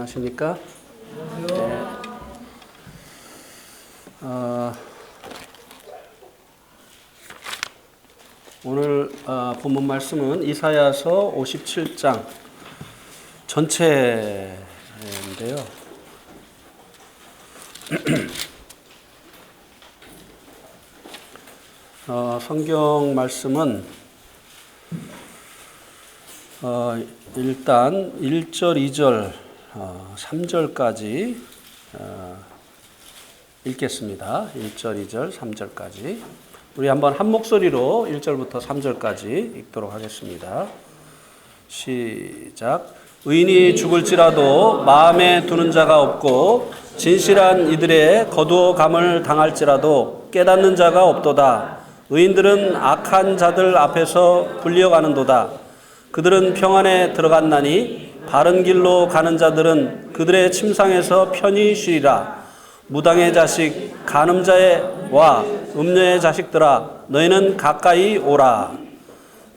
안녕하십니까? 네. 오늘 본문 말씀은 이사야서 57장 전체인데요. 성경 말씀은 일단 1절, 2절, 3절까지 읽겠습니다. 1절, 2절, 3절까지. 우리 한번 한 목소리로 1절부터 3절까지 읽도록 하겠습니다. 시작. 의인이 죽을지라도 마음에 두는 자가 없고 진실한 이들의 거두어감을 당할지라도 깨닫는 자가 없도다. 의인들은 악한 자들 앞에서 불려가는도다. 그들은 평안에 들어갔나니 바른 길로 가는 자들은 그들의 침상에서 편히 쉬리라. 무당의 자식 간음자와 음녀의 자식들아 너희는 가까이 오라.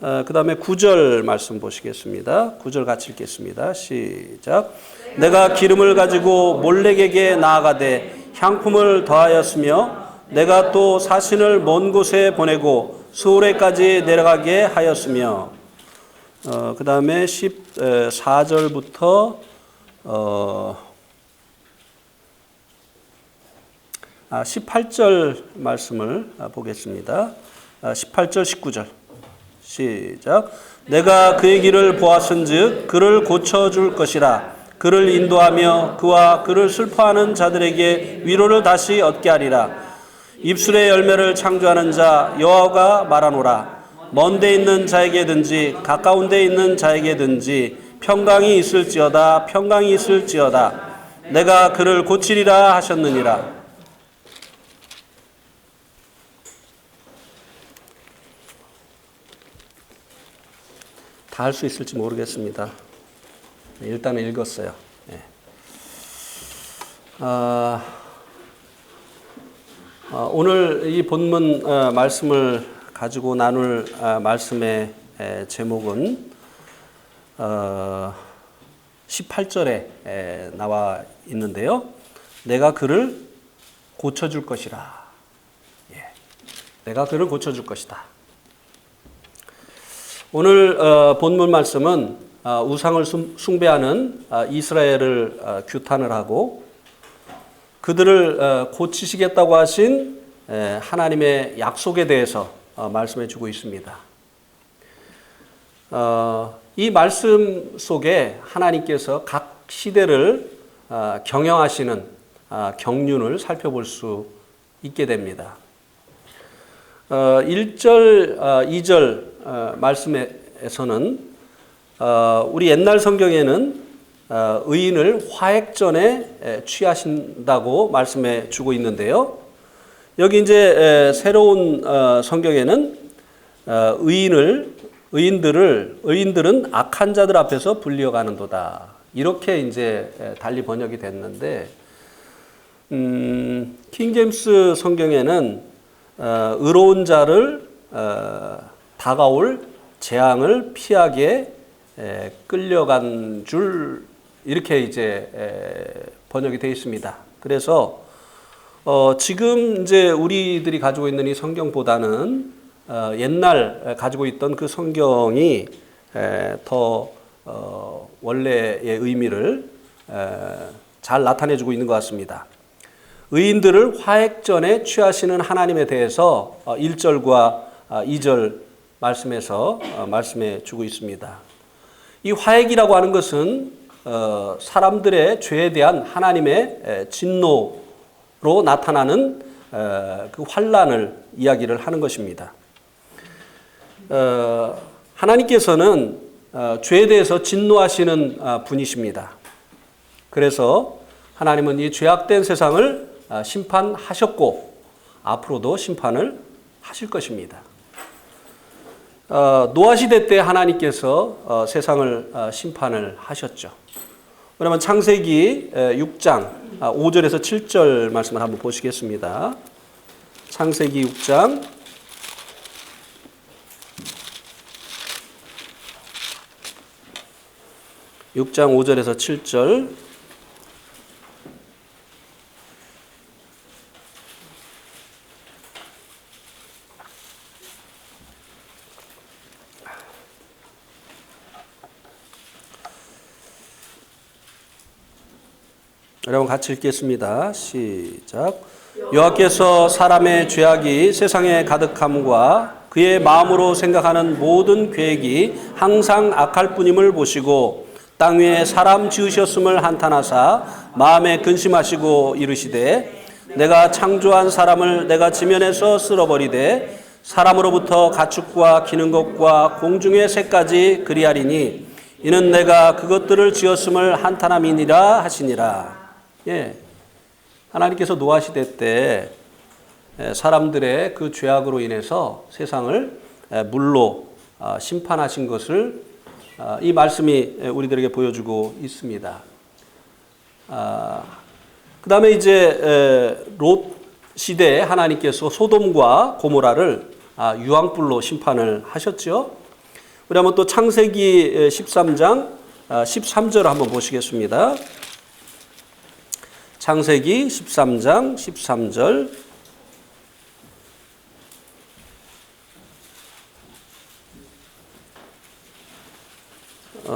그 다음에 9절 말씀 보시겠습니다. 9절 같이 읽겠습니다. 시작. 내가 기름을 가지고 몰렉에게 나아가되 향품을 더하였으며 내가 또 사신을 먼 곳에 보내고 수오레까지 내려가게 하였으며 그 다음에 14절부터 18절 말씀을 보겠습니다. 18절 19절 시작. 내가 그의 길을 보았은즉 그를 고쳐줄 것이라. 그를 인도하며 그와 그를 슬퍼하는 자들에게 위로를 다시 얻게 하리라. 입술의 열매를 창조하는 자 여호와가 말하노라. 먼 데 있는 자에게든지 가까운 데 있는 자에게든지 평강이 있을지어다. 평강이 있을지어다. 내가 그를 고치리라 하셨느니라. 다 할 수 있을지 모르겠습니다. 일단은 읽었어요. 네. 오늘 이 본문 말씀을 가지고 나눌 말씀의 제목은 18절에 나와 있는데요. 내가 그를 고쳐줄 것이라. 내가 그를 고쳐줄 것이다. 오늘 본문 말씀은 우상을 숭배하는 이스라엘을 규탄을 하고 그들을 고치시겠다고 하신 하나님의 약속에 대해서 말씀해 주고 있습니다. 이 말씀 속에 하나님께서 각 시대를 경영하시는 경륜을 살펴볼 수 있게 됩니다. 1절, 2절 말씀에서는 우리 옛날 성경에는 의인을 화액전에 취하신다고 말씀해 주고 있는데요. 여기 이제 새로운 성경에는 의인들은 악한 자들 앞에서 불려가는도다. 이렇게 이제 달리 번역이 됐는데, 킹제임스 성경에는 의로운 자를 다가올 재앙을 피하게 끌려간 줄 이렇게 이제 번역이 되어 있습니다. 그래서 지금 이제 우리들이 가지고 있는 이 성경보다는 옛날 가지고 있던 그 성경이 더 원래의 의미를 잘 나타내주고 있는 것 같습니다. 의인들을 화액전에 취하시는 하나님에 대해서 1절과 2절 말씀에서 말씀해 주고 있습니다. 이 화액이라고 하는 것은 사람들의 죄에 대한 하나님의 진노로 나타나는 그 환난을 이야기를 하는 것입니다. 하나님께서는 죄에 대해서 진노하시는 분이십니다. 그래서 하나님은 이 죄악된 세상을 심판하셨고 앞으로도 심판을 하실 것입니다. 노아 시대 때 하나님께서 세상을 심판을 하셨죠. 그러면 창세기 6장 5절에서 7절 말씀을 한번 보시겠습니다. 창세기 6장 5절에서 7절 여러분 같이 읽겠습니다. 시작. 여호와께서 사람의 죄악이 세상에 가득함과 그의 마음으로 생각하는 모든 계획이 항상 악할 뿐임을 보시고 땅 위에 사람 지으셨음을 한탄하사 마음에 근심하시고 이르시되 내가 창조한 사람을 내가 지면에서 쓸어버리되 사람으로부터 가축과 기는 것과 공중의 새까지 그리하리니 이는 내가 그것들을 지었음을 한탄함이니라 하시니라. 예, 하나님께서 노아 시대 때 사람들의 그 죄악으로 인해서 세상을 물로 심판하신 것을 이 말씀이 우리들에게 보여주고 있습니다. 그 다음에 이제 롯 시대에 하나님께서 소돔과 고모라를 유황불로 심판을 하셨죠. 우리 한번 또 창세기 13장 13절을 한번 보시겠습니다. 창세기 13장 13절.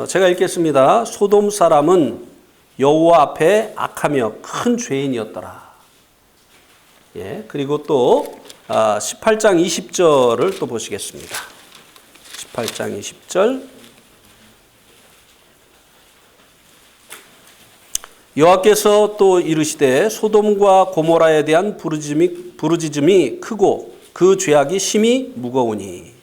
제가 읽겠습니다. 소돔 사람은 여호와 앞에 악하며 큰 죄인이었더라. 예, 그리고 또 18장 20절을 또 보시겠습니다. 18장 20절. 여호와께서 또 이르시되 소돔과 고모라에 대한 부르짖음이 크고 그 죄악이 심히 무거우니.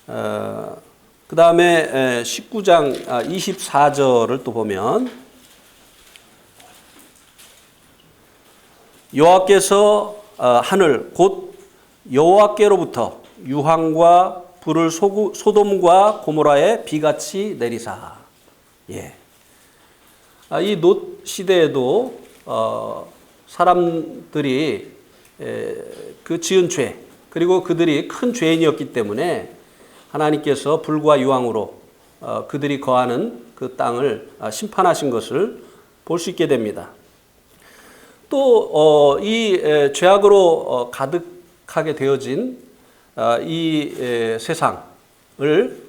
그 다음에 19장 24절을 또 보면 여호와께서 하늘 곧 여호와께로부터 유황과 불을 소돔과 고모라에 비같이 내리사. 예. 이 롯 시대에도 사람들이 그 지은 죄 그리고 그들이 큰 죄인이었기 때문에 하나님께서 불과 유황으로 그들이 거하는 그 땅을 심판하신 것을 볼 수 있게 됩니다. 또 이 죄악으로 가득하게 되어진 이 세상을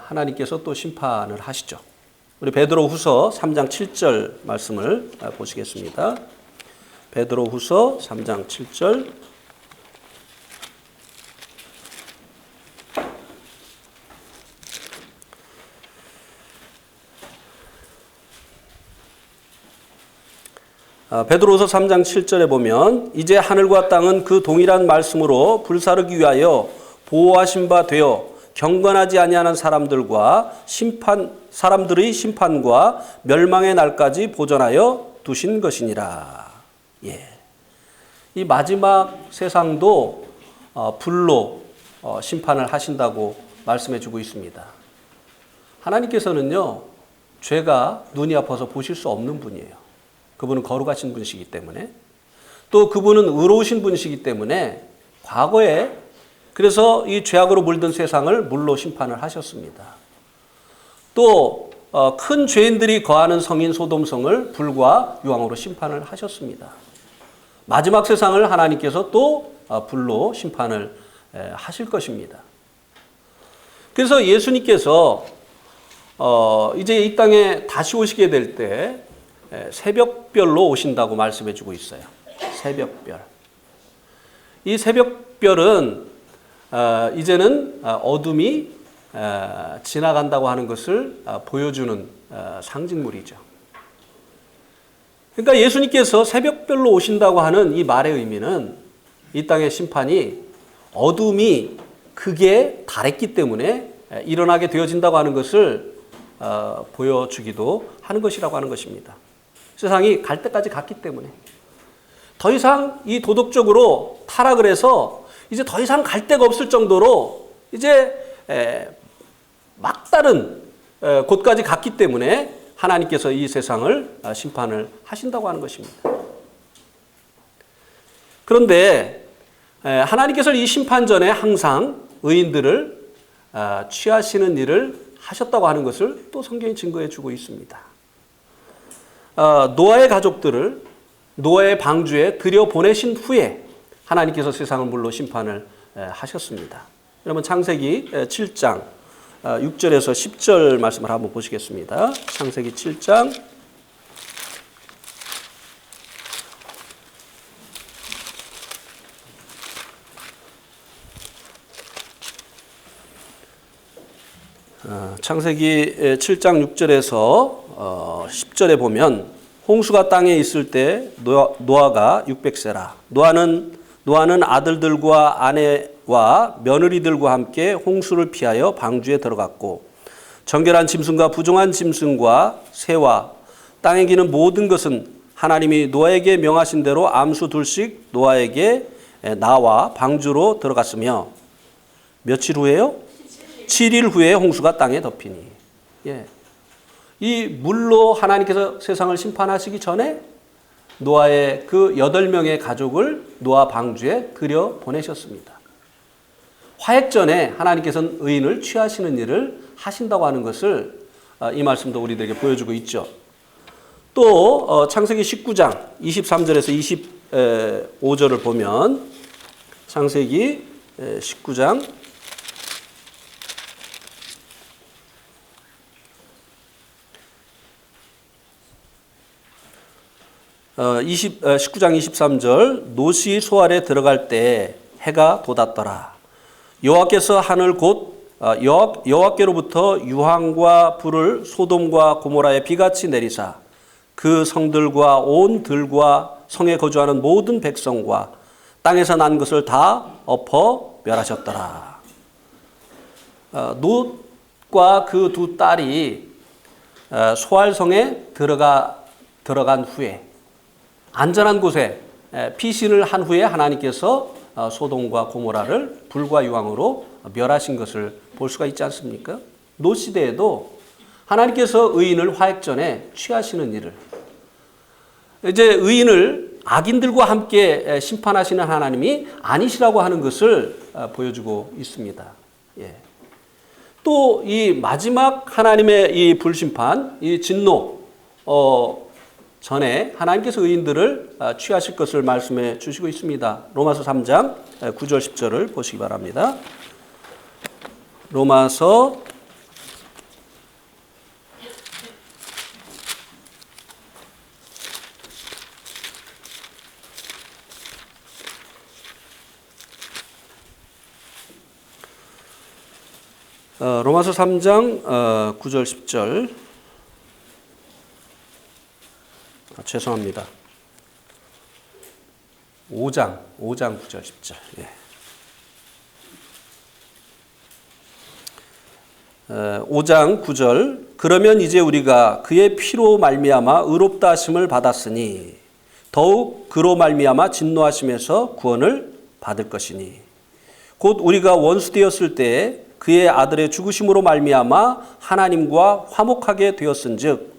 하나님께서 또 심판을 하시죠. 우리 베드로후서 3장 7절 말씀을 보시겠습니다. 베드로후서 3장 7절. 베드로후서 3장 7절에 보면 이제 하늘과 땅은 그 동일한 말씀으로 불사르기 위하여 보호하신 바 되어 경건하지 아니하는 사람들의 심판과 멸망의 날까지 보존하여 두신 것이니라. 예. 이 마지막 세상도 불로 심판을 하신다고 말씀해주고 있습니다. 하나님께서는요, 죄가 눈이 아파서 보실 수 없는 분이에요. 그분은 거룩하신 분이시기 때문에, 또 그분은 의로우신 분이시기 때문에 과거에 그래서 이 죄악으로 물든 세상을 물로 심판을 하셨습니다. 또 큰 죄인들이 거하는 성인 소돔성을 불과 유황으로 심판을 하셨습니다. 마지막 세상을 하나님께서 또 불로 심판을 하실 것입니다. 그래서 예수님께서 이제 이 땅에 다시 오시게 될 때 새벽별로 오신다고 말씀해 주고 있어요. 새벽별. 이 새벽별은 이제는 어둠이 지나간다고 하는 것을 보여주는 상징물이죠. 그러니까 예수님께서 새벽별로 오신다고 하는 이 말의 의미는 이 땅의 심판이 어둠이 크게 달했기 때문에 일어나게 되어진다고 하는 것을 보여주기도 하는 것이라고 하는 것입니다. 세상이 갈 때까지 갔기 때문에 더 이상 이 도덕적으로 타락을 해서 이제 더 이상 갈 데가 없을 정도로 이제 막다른 곳까지 갔기 때문에 하나님께서 이 세상을 심판을 하신다고 하는 것입니다. 그런데 하나님께서 이 심판 전에 항상 의인들을 취하시는 일을 하셨다고 하는 것을 또 성경이 증거해 주고 있습니다. 노아의 가족들을 노아의 방주에 들여보내신 후에 하나님께서 세상을 물로 심판을 하셨습니다. 여러분 창세기 7장 6절에서 10절 말씀을 한번 보시겠습니다. 창세기 7장 창세기 7장 6절에서 10절에 보면 홍수가 땅에 있을 때 노아가 600세라. 노아는 아들들과 아내와 며느리들과 함께 홍수를 피하여 방주에 들어갔고 정결한 짐승과 부정한 짐승과 새와 땅에 기는 모든 것은 하나님이 노아에게 명하신 대로 암수 둘씩 노아에게 나와 방주로 들어갔으며 며칠 후에요? 7일 후에 홍수가 땅에 덮이니. 예. 이 물로 하나님께서 세상을 심판하시기 전에 노아의 그 8명의 가족을 노아 방주에 들여 보내셨습니다. 화액 전에 하나님께서는 의인을 취하시는 일을 하신다고 하는 것을 이 말씀도 우리들에게 보여주고 있죠. 또 창세기 19장 23절에서 25절을 보면 창세기 19장 19장 23절 롯이 소알에 들어갈 때 해가 돋았더라. 여호와께서 하늘 곧 여호와께로부터 유황과 불을 소돔과 고모라에 비같이 내리사 그 성들과 온 들과 성에 거주하는 모든 백성과 땅에서 난 것을 다 엎어 멸하셨더라. 롯과 그 두 딸이 소알성에 들어간 후에 안전한 곳에 피신을 한 후에 하나님께서 소돔과 고모라를 불과 유황으로 멸하신 것을 볼 수가 있지 않습니까? 롯 시대에도 하나님께서 의인을 화액전에 취하시는 일을 이제 의인을 악인들과 함께 심판하시는 하나님이 아니시라고 하는 것을 보여주고 있습니다. 예. 또 이 마지막 하나님의 이 불심판, 이 진노 전에 하나님께서 의인들을 취하실 것을 말씀해 주시고 있습니다. 로마서 3장 9절 10절을 보시기 바랍니다. 로마서 3장 9절 10절 죄송합니다. 5장 9절 10절. 예. 5장 9절 그러면 이제 우리가 그의 피로 말미암아 의롭다 하심을 받았으니 더욱 그로 말미암아 진노하심에서 구원을 받을 것이니 곧 우리가 원수 되었을 때 그의 아들의 죽으심으로 말미암아 하나님과 화목하게 되었은즉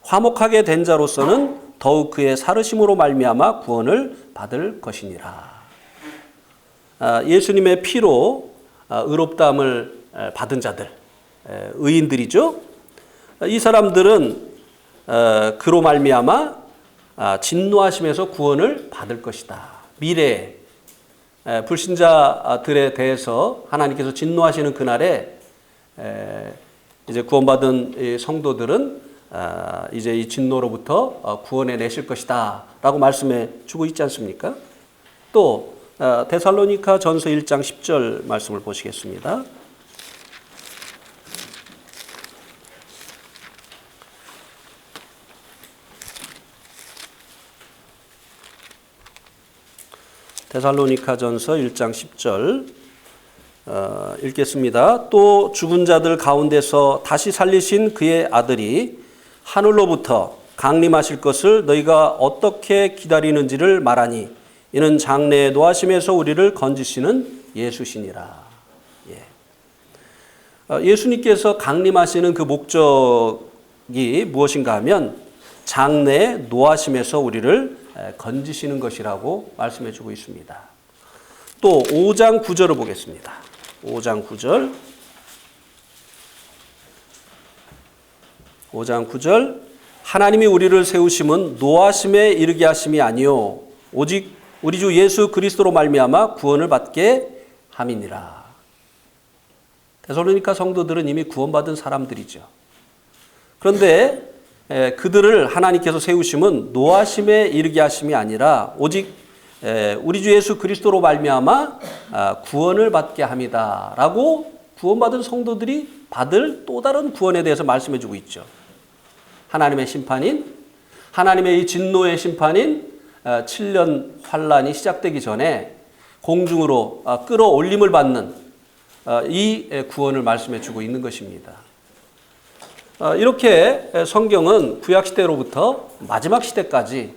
화목하게 된 자로서는 더욱 그의 살으심으로 말미암아 구원을 받을 것이니라. 예수님의 피로 의롭다함을 받은 자들, 의인들이죠. 이 사람들은 그로 말미암아 진노하심에서 구원을 받을 것이다. 미래에 불신자들에 대해서 하나님께서 진노하시는 그날에 이제 구원받은 성도들은 이제 이 진노로부터 구원해 내실 것이다 라고 말씀해 주고 있지 않습니까? 또 데살로니가 전서 1장 10절 말씀을 보시겠습니다. 데살로니가 전서 1장 10절 읽겠습니다. 또 죽은 자들 가운데서 다시 살리신 그의 아들이 하늘로부터 강림하실 것을 너희가 어떻게 기다리는지를 말하니 이는 장래의 노하심에서 우리를 건지시는 예수시니라. 예수님께서 강림하시는 그 목적이 무엇인가 하면 장래의 노하심에서 우리를 건지시는 것이라고 말씀해 주고 있습니다. 또 5장 9절을 보겠습니다. 5장 9절. 5장 9절. 하나님이 우리를 세우심은 노하심에 이르게 하심이 아니요 오직 우리 주 예수 그리스도로 말미암아 구원을 받게 함이니라. 데살로니가 성도들은 이미 구원받은 사람들이죠. 그런데 그들을 하나님께서 세우심은 노하심에 이르게 하심이 아니라 오직 우리 주 예수 그리스도로 말미암아 구원을 받게 함이다라고 구원받은 성도들이 받을 또 다른 구원에 대해서 말씀해 주고 있죠. 하나님의 심판인, 하나님의 이 진노의 심판인 7년 환란이 시작되기 전에 공중으로 끌어올림을 받는 이 구원을 말씀해 주고 있는 것입니다. 이렇게 성경은 구약시대로부터 마지막 시대까지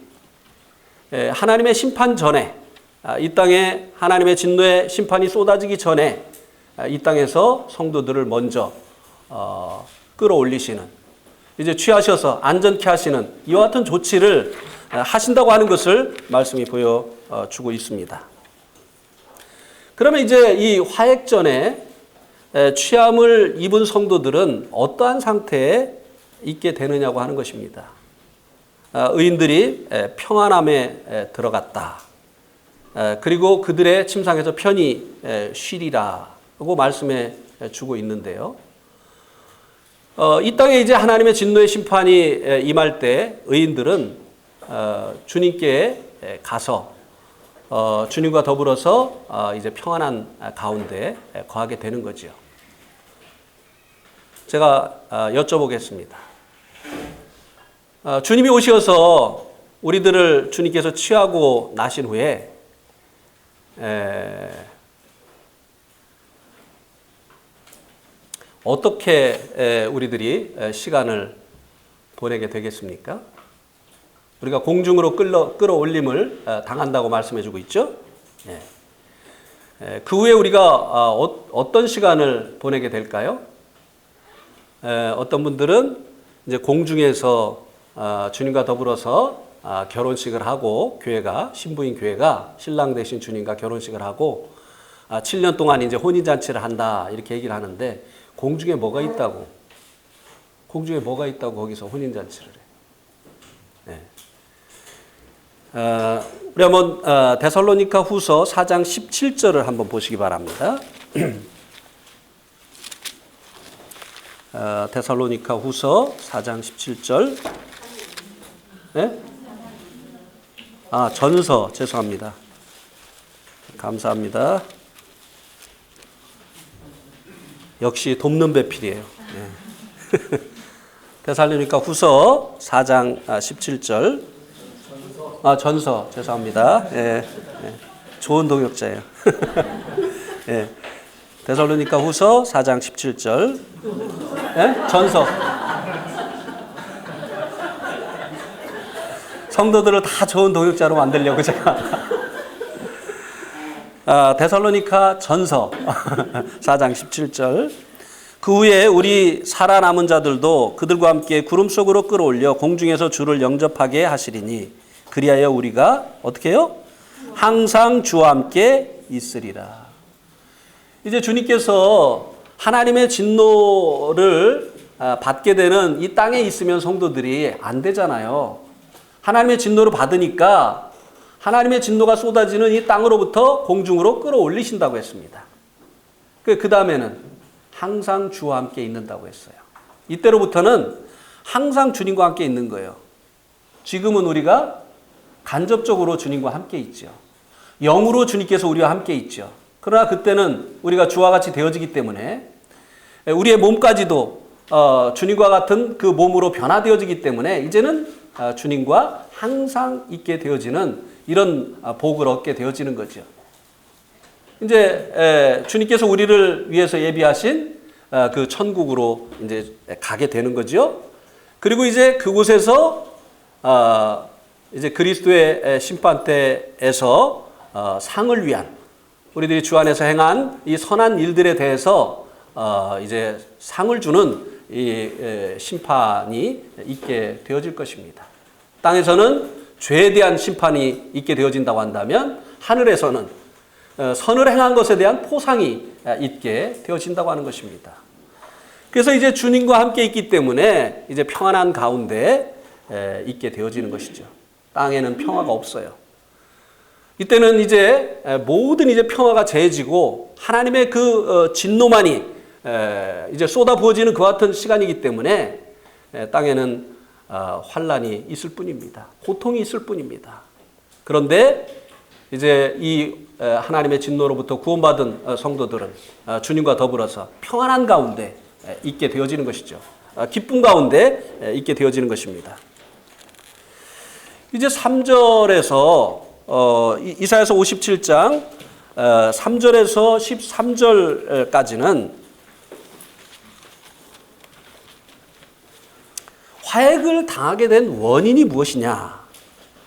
하나님의 심판 전에, 이 땅에 하나님의 진노의 심판이 쏟아지기 전에 이 땅에서 성도들을 먼저 끌어올리시는, 이제 취하셔서 안전케 하시는 이와 같은 조치를 하신다고 하는 것을 말씀이 보여주고 있습니다. 그러면 이제 이 화액전에 취함을 입은 성도들은 어떠한 상태에 있게 되느냐고 하는 것입니다. 의인들이 평안함에 들어갔다. 그리고 그들의 침상에서 편히 쉬리라고 말씀해 주고 있는데요. 이 땅에 이제 하나님의 진노의 심판이 임할 때 의인들은 주님께 가서 주님과 더불어서 이제 평안한 가운데 거하게 되는 거죠. 제가 여쭤보겠습니다. 주님이 오셔서 우리들을 주님께서 취하고 나신 후에 어떻게 우리들이 시간을 보내게 되겠습니까? 우리가 공중으로 끌어올림을 당한다고 말씀해 주고 있죠. 그 후에 우리가 어떤 시간을 보내게 될까요? 어떤 분들은 이제 공중에서 주님과 더불어서 결혼식을 하고, 교회가, 신부인 교회가 신랑 되신 주님과 결혼식을 하고 7년 동안 이제 혼인잔치를 한다, 이렇게 얘기를 하는데, 공중에 뭐가 있다고? 공중에 뭐가 있다고 거기서 혼인잔치를 해? 우리 한번 데살로니가 후서 4장 17절을 한번 보시기 바랍니다. 데살로니가 후서 4장 17절. 네? 전서, 죄송합니다. 감사합니다. 역시 돕는 배필이에요. 네. 데살로니가 후서 4장 17절. 전서, 죄송합니다. 예, 예. 좋은 동역자예요. 예. 데살로니가 후서 4장 17절. 예? 전서. 성도들을 다 좋은 동역자로 만들려고 제가. 데살로니가 전서 4장 17절. 그 후에 우리 살아남은 자들도 그들과 함께 구름 속으로 끌어올려 공중에서 주를 영접하게 하시리니 그리하여 우리가 어떻게 해요? 항상 주와 함께 있으리라. 이제 주님께서 하나님의 진노를 받게 되는 이 땅에 있으면 성도들이 안 되잖아요. 하나님의 진노를 받으니까 하나님의 진노가 쏟아지는 이 땅으로부터 공중으로 끌어올리신다고 했습니다. 그 다음에는 항상 주와 함께 있는다고 했어요. 이때로부터는 항상 주님과 함께 있는 거예요. 지금은 우리가 간접적으로 주님과 함께 있죠. 영으로 주님께서 우리와 함께 있죠. 그러나 그때는 우리가 주와 같이 되어지기 때문에 우리의 몸까지도 주님과 같은 그 몸으로 변화되어지기 때문에 이제는 주님과 항상 있게 되어지는 이런 복을 얻게 되어지는 거죠. 이제 주님께서 우리를 위해서 예비하신 그 천국으로 이제 가게 되는 거죠. 그리고 이제 그곳에서 이제 그리스도의 심판대에서 상을 위한, 우리들이 주 안에서 행한 이 선한 일들에 대해서 이제 상을 주는 이 심판이 있게 되어질 것입니다. 땅에서는 죄에 대한 심판이 있게 되어진다고 한다면 하늘에서는 선을 행한 것에 대한 포상이 있게 되어진다고 하는 것입니다. 그래서 이제 주님과 함께 있기 때문에 이제 평안한 가운데 있게 되어지는 것이죠. 땅에는 평화가 없어요. 이때는 이제 모든 이제 평화가 재해지고 하나님의 그 진노만이 이제 쏟아 부어지는 그와 같은 시간이기 때문에 땅에는 환란이 있을 뿐입니다. 고통이 있을 뿐입니다. 그런데 이제 이 하나님의 진노로부터 구원받은 성도들은 주님과 더불어서 평안한 가운데 있게 되어지는 것이죠. 기쁨 가운데 있게 되어지는 것입니다. 이제 3절에서 이사야서 57장 3절에서 13절까지는 화액을 당하게 된 원인이 무엇이냐,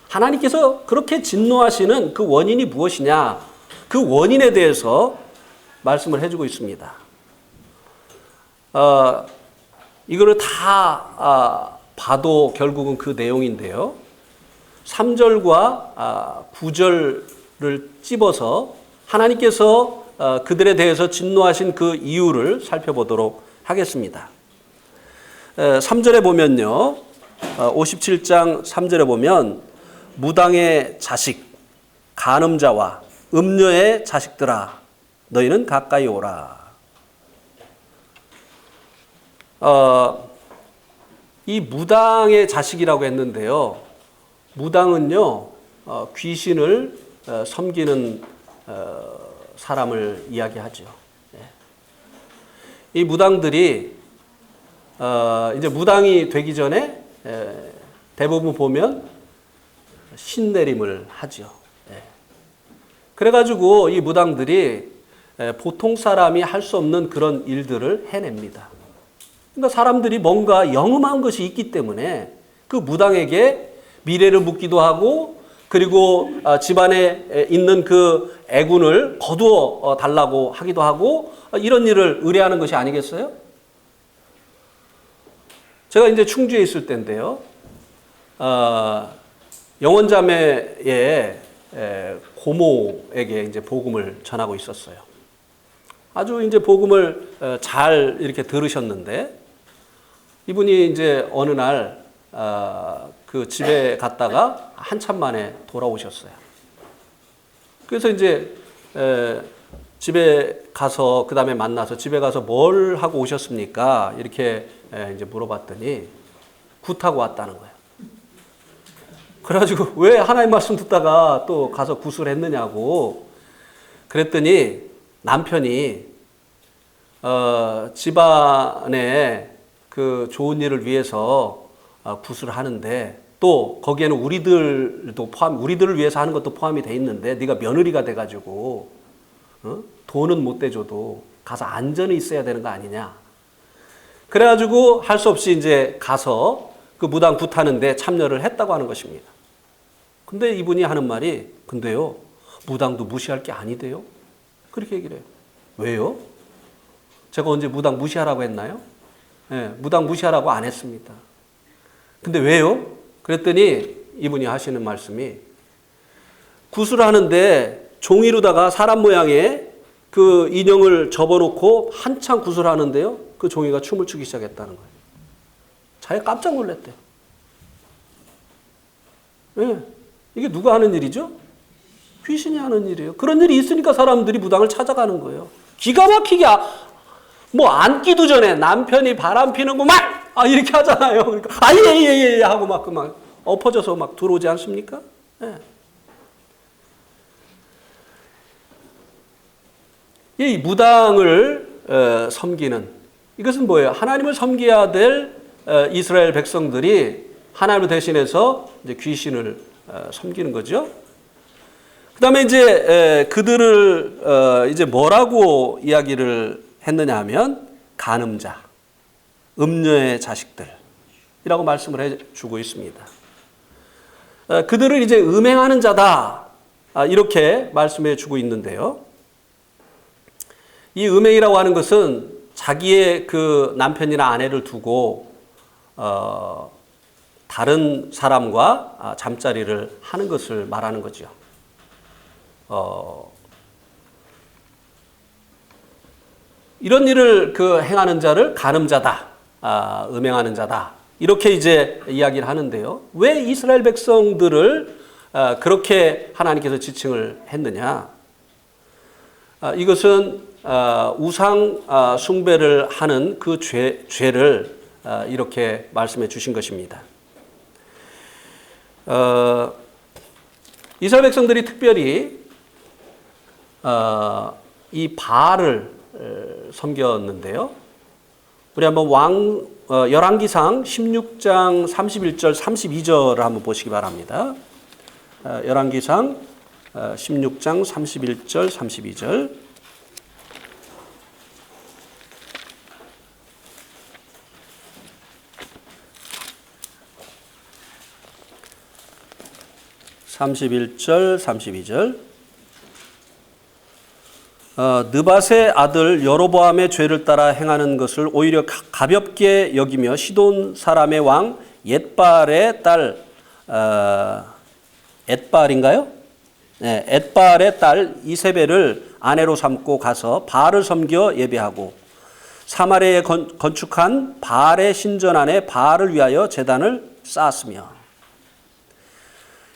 하나님께서 그렇게 진노하시는 그 원인이 무엇이냐, 그 원인에 대해서 말씀을 해주고 있습니다. 이거를 다 봐도 결국은 그 내용인데요. 3절과 9절을 찝어서 하나님께서 그들에 대해서 진노하신 그 이유를 살펴보도록 하겠습니다. 3절에 보면요. 57장 3절에 보면 무당의 자식, 간음자와 음녀의 자식들아 너희는 가까이 오라. 이 무당의 자식이라고 했는데요. 무당은요, 귀신을 섬기는 사람을 이야기하죠. 이 무당들이 이제 무당이 되기 전에 대부분 보면 신내림을 하죠. 그래가지고 이 무당들이 보통 사람이 할 수 없는 그런 일들을 해냅니다. 그러니까 사람들이 뭔가 영음한 것이 있기 때문에 그 무당에게 미래를 묻기도 하고, 그리고 집안에 있는 그 애군을 거두어 달라고 하기도 하고, 이런 일을 의뢰하는 것이 아니겠어요? 제가 이제 충주에 있을 때인데요. 영원자매의 고모에게 이제 복음을 전하고 있었어요. 아주 이제 복음을 잘 이렇게 들으셨는데, 이분이 이제 어느 날 그 집에 갔다가 한참 만에 돌아오셨어요. 그래서 이제 집에 가서 그 다음에 만나서 집에 가서 뭘 하고 오셨습니까? 이렇게 이제 물어봤더니 굿하고 왔다는 거예요. 그래가지고 왜 하나님 말씀 듣다가 또 가서 굿을 했느냐고 그랬더니 남편이 집안에 그 좋은 일을 위해서 굿을 하는데, 또 거기에는 우리들을 위해서 하는 것도 포함이 돼 있는데 네가 며느리가 돼가지고 돈은 못 대줘도 가서 안전히 있어야 되는 거 아니냐. 그래가지고 할 수 없이 이제 가서 그 무당 굿하는데 참여를 했다고 하는 것입니다. 근데 이분이 하는 말이, 근데요, 무당도 무시할 게 아니대요. 그렇게 얘기를 해요. 왜요? 제가 언제 무당 무시하라고 했나요? 네, 무당 무시하라고 안 했습니다. 근데 왜요? 그랬더니 이분이 하시는 말씀이, 굿을 하는데 종이로다가 사람 모양의 그 인형을 접어놓고 한참 굿을 하는데요, 그 종이가 춤을 추기 시작했다는 거예요. 자기가 깜짝 놀랐대요. 네, 이게 누가 하는 일이죠? 귀신이 하는 일이에요. 그런 일이 있으니까 사람들이 무당을 찾아가는 거예요. 기가 막히게 뭐 앉기도 전에 남편이 바람 피는 거 막 이렇게 하잖아요. 그러니까 예 하고 막 엎어져서 막 들어오지 않습니까? 네. 이 무당을 섬기는, 이것은 뭐예요? 하나님을 섬겨야 될 이스라엘 백성들이 하나님을 대신해서 이제 귀신을 섬기는 거죠. 그 다음에 이제 그들을 이제 뭐라고 이야기를 했느냐 하면, 간음자, 음녀의 자식들이라고 말씀을 해주고 있습니다. 그들을 이제 음행하는 자다, 이렇게 말씀해 주고 있는데요. 이 음행이라고 하는 것은 자기의 그 남편이나 아내를 두고 다른 사람과 잠자리를 하는 것을 말하는 거죠. 이런 일을 행하는 자를 간음자다, 음행하는 자다, 이렇게 이제 이야기를 하는데요. 왜 이스라엘 백성들을 그렇게 하나님께서 지칭을 했느냐? 이것은 우상 숭배를 하는 그 죄를 이렇게 말씀해 주신 것입니다. 이스라엘 백성들이 특별히 이 바알을 섬겼는데요. 우리 한번 열왕기상 16장 31절 32절을 한번 보시기 바랍니다. 열왕기상 16장 31절 32절. (31절) (32절) 느밧의 아들 여로보암의 죄를 따라 행하는 것을 오히려 가볍게 여기며 시돈 사람의 왕 옅바알의 딸 옅바알인가요? 네, 옅바알의 딸 이세벨을 아내로 삼고 가서 바알을 섬겨 예배하고 사마리아에 건축한 바알의 신전 안에 바알을 위하여 제단을 쌓았으며,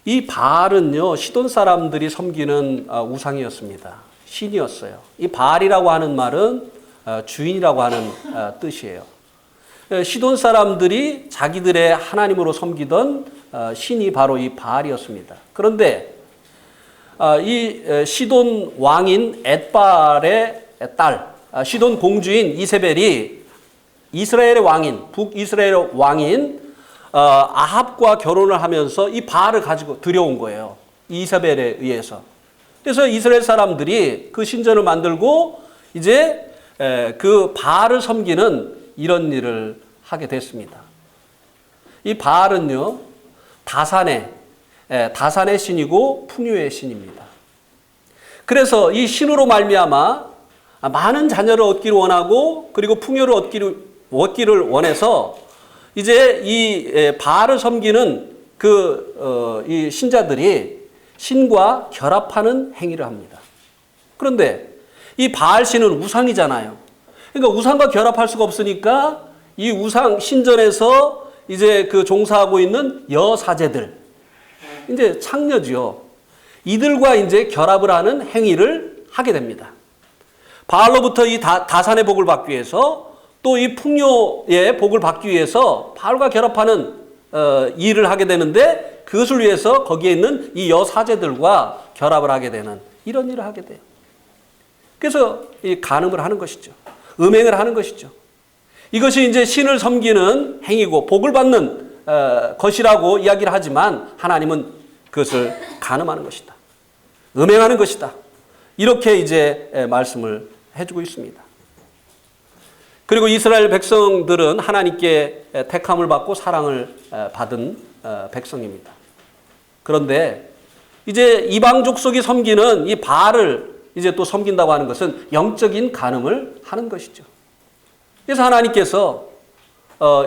이 바알은요 시돈 사람들이 섬기는 우상이었습니다. 신이었어요. 이 바알이라고 하는 말은 주인이라고 하는 뜻이에요. 시돈 사람들이 자기들의 하나님으로 섬기던 신이 바로 이 바알이었습니다. 그런데 이 시돈 왕인 옅바알의 딸, 시돈 공주인 이세벨이 이스라엘의 왕인, 북이스라엘 왕인 아합과 결혼을 하면서 이 바알을 가지고 들여온 거예요. 이세벨에 의해서. 그래서 이스라엘 사람들이 그 신전을 만들고 이제 그 바알을 섬기는 이런 일을 하게 됐습니다. 이 바알은요 다산의 신이고 풍요의 신입니다. 그래서 이 신으로 말미암아 많은 자녀를 얻기를 원하고 그리고 풍요를 얻기를 원해서 이제 이 바알을 섬기는 이 신자들이 신과 결합하는 행위를 합니다. 그런데 이 바알 신은 우상이잖아요. 그러니까 우상과 결합할 수가 없으니까 이 우상 신전에서 이제 그 종사하고 있는 여사제들, 이제 창녀지요. 이들과 이제 결합을 하는 행위를 하게 됩니다. 바알로부터 이 다산의 복을 받기 위해서 또 이 풍요의 복을 받기 위해서 바알과 결합하는 일을 하게 되는데 그것을 위해서 거기에 있는 이 여사제들과 결합을 하게 되는 이런 일을 하게 돼요. 그래서 이 간음을 하는 것이죠. 음행을 하는 것이죠. 이것이 이제 신을 섬기는 행위고 복을 받는 것이라고 이야기를 하지만 하나님은 그것을 간음하는 것이다. 음행하는 것이다. 이렇게 이제 말씀을 해주고 있습니다. 그리고 이스라엘 백성들은 하나님께 택함을 받고 사랑을 받은 백성입니다. 그런데 이제 이방 족속이 섬기는 이 바알을 이제 또 섬긴다고 하는 것은 영적인 간음을 하는 것이죠. 그래서 하나님께서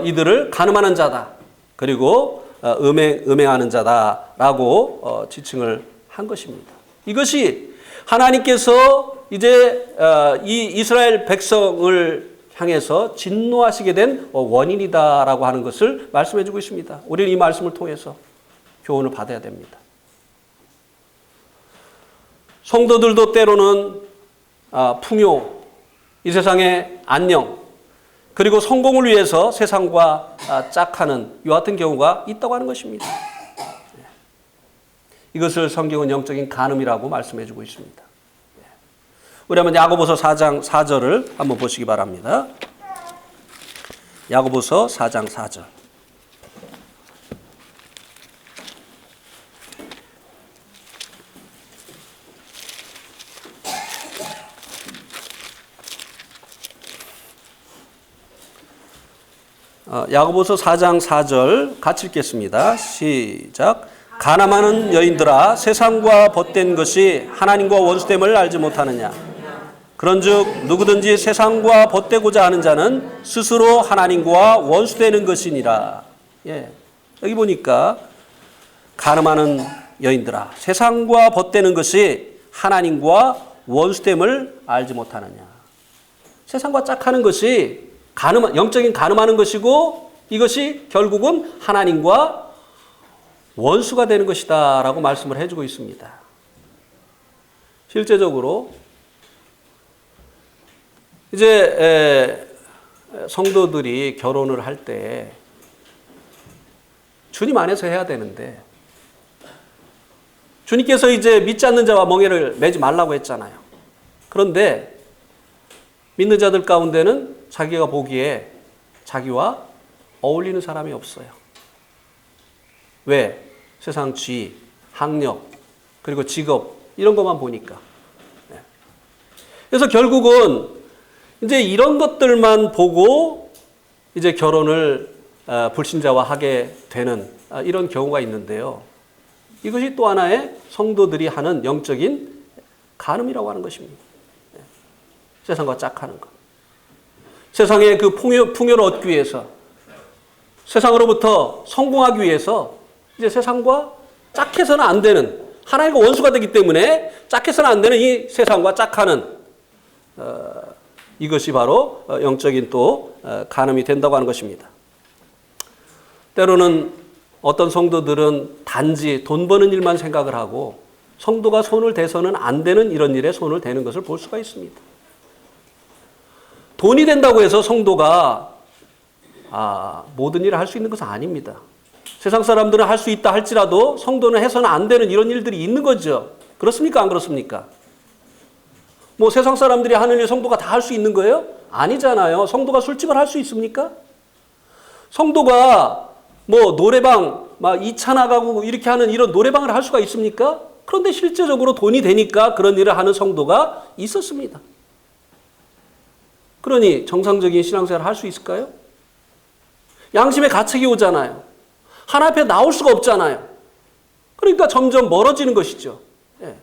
이들을 간음하는 자다. 그리고 음행하는 자다라고 지칭을 한 것입니다. 이것이 하나님께서 이제 이 이스라엘 백성을 향해서 진노하시게 된 원인이다라고 하는 것을 말씀해 주고 있습니다. 우리는 이 말씀을 통해서 교훈을 받아야 됩니다. 성도들도 때로는 풍요, 이 세상의 안녕, 그리고 성공을 위해서 세상과 짝하는 이와 같은 경우가 있다고 하는 것입니다. 이것을 성경은 영적인 간음이라고 말씀해 주고 있습니다. 우리 한번 야고보서 4장 4절을 한번 보시기 바랍니다. 야고보서 4장 4절. 야고보서 4장 4절 같이 읽겠습니다. 시작. 가늠하는 여인들아 세상과 벗된 것이 하나님과 원수됨을 알지 못하느냐. 그런즉 누구든지 세상과 벗되고자 하는 자는 스스로 하나님과 원수되는 것이니라. 예. 여기 보니까 가늠하는 여인들아 세상과 벗되는 것이 하나님과 원수됨을 알지 못하느냐. 세상과 짝하는 것이 영적인 간음하는 것이고 이것이 결국은 하나님과 원수가 되는 것이다 라고 말씀을 해주고 있습니다. 실제적으로 이제 성도들이 결혼을 할 때 주님 안에서 해야 되는데 주님께서 이제 믿지 않는 자와 멍에를 매지 말라고 했잖아요. 그런데 믿는 자들 가운데는 자기가 보기에 자기와 어울리는 사람이 없어요. 왜? 세상 지위, 학력, 그리고 직업 이런 것만 보니까. 그래서 결국은 이제 이런 것들만 보고 이제 결혼을 불신자와 하게 되는 이런 경우가 있는데요. 이것이 또 하나의 성도들이 하는 영적인 간음이라고 하는 것입니다. 세상과 짝하는 것. 세상의 그 풍요를 얻기 위해서, 세상으로부터 성공하기 위해서 이제 세상과 짝해서는 안 되는, 하나님과 원수가 되기 때문에 짝해서는 안 되는 이 세상과 짝하는 이것이 바로 영적인 또 간음이 된다고 하는 것입니다. 때로는 어떤 성도들은 단지 돈 버는 일만 생각을 하고 성도가 손을 대서는 안 되는 이런 일에 손을 대는 것을 볼 수가 있습니다. 돈이 된다고 해서 성도가 모든 일을 할 수 있는 것은 아닙니다. 세상 사람들은 할 수 있다 할지라도 성도는 해서는 안 되는 이런 일들이 있는 거죠. 그렇습니까? 안 그렇습니까? 뭐 세상 사람들이 하는 일 성도가 다 할 수 있는 거예요? 아니잖아요. 성도가 술집을 할 수 있습니까? 성도가 뭐 노래방 막 2차 나가고 이렇게 하는 이런 노래방을 할 수가 있습니까? 그런데 실제적으로 돈이 되니까 그런 일을 하는 성도가 있었습니다. 그러니 정상적인 신앙생활을 할 수 있을까요? 양심의 가책이 오잖아요. 하나 앞에 나올 수가 없잖아요. 그러니까 점점 멀어지는 것이죠. 예.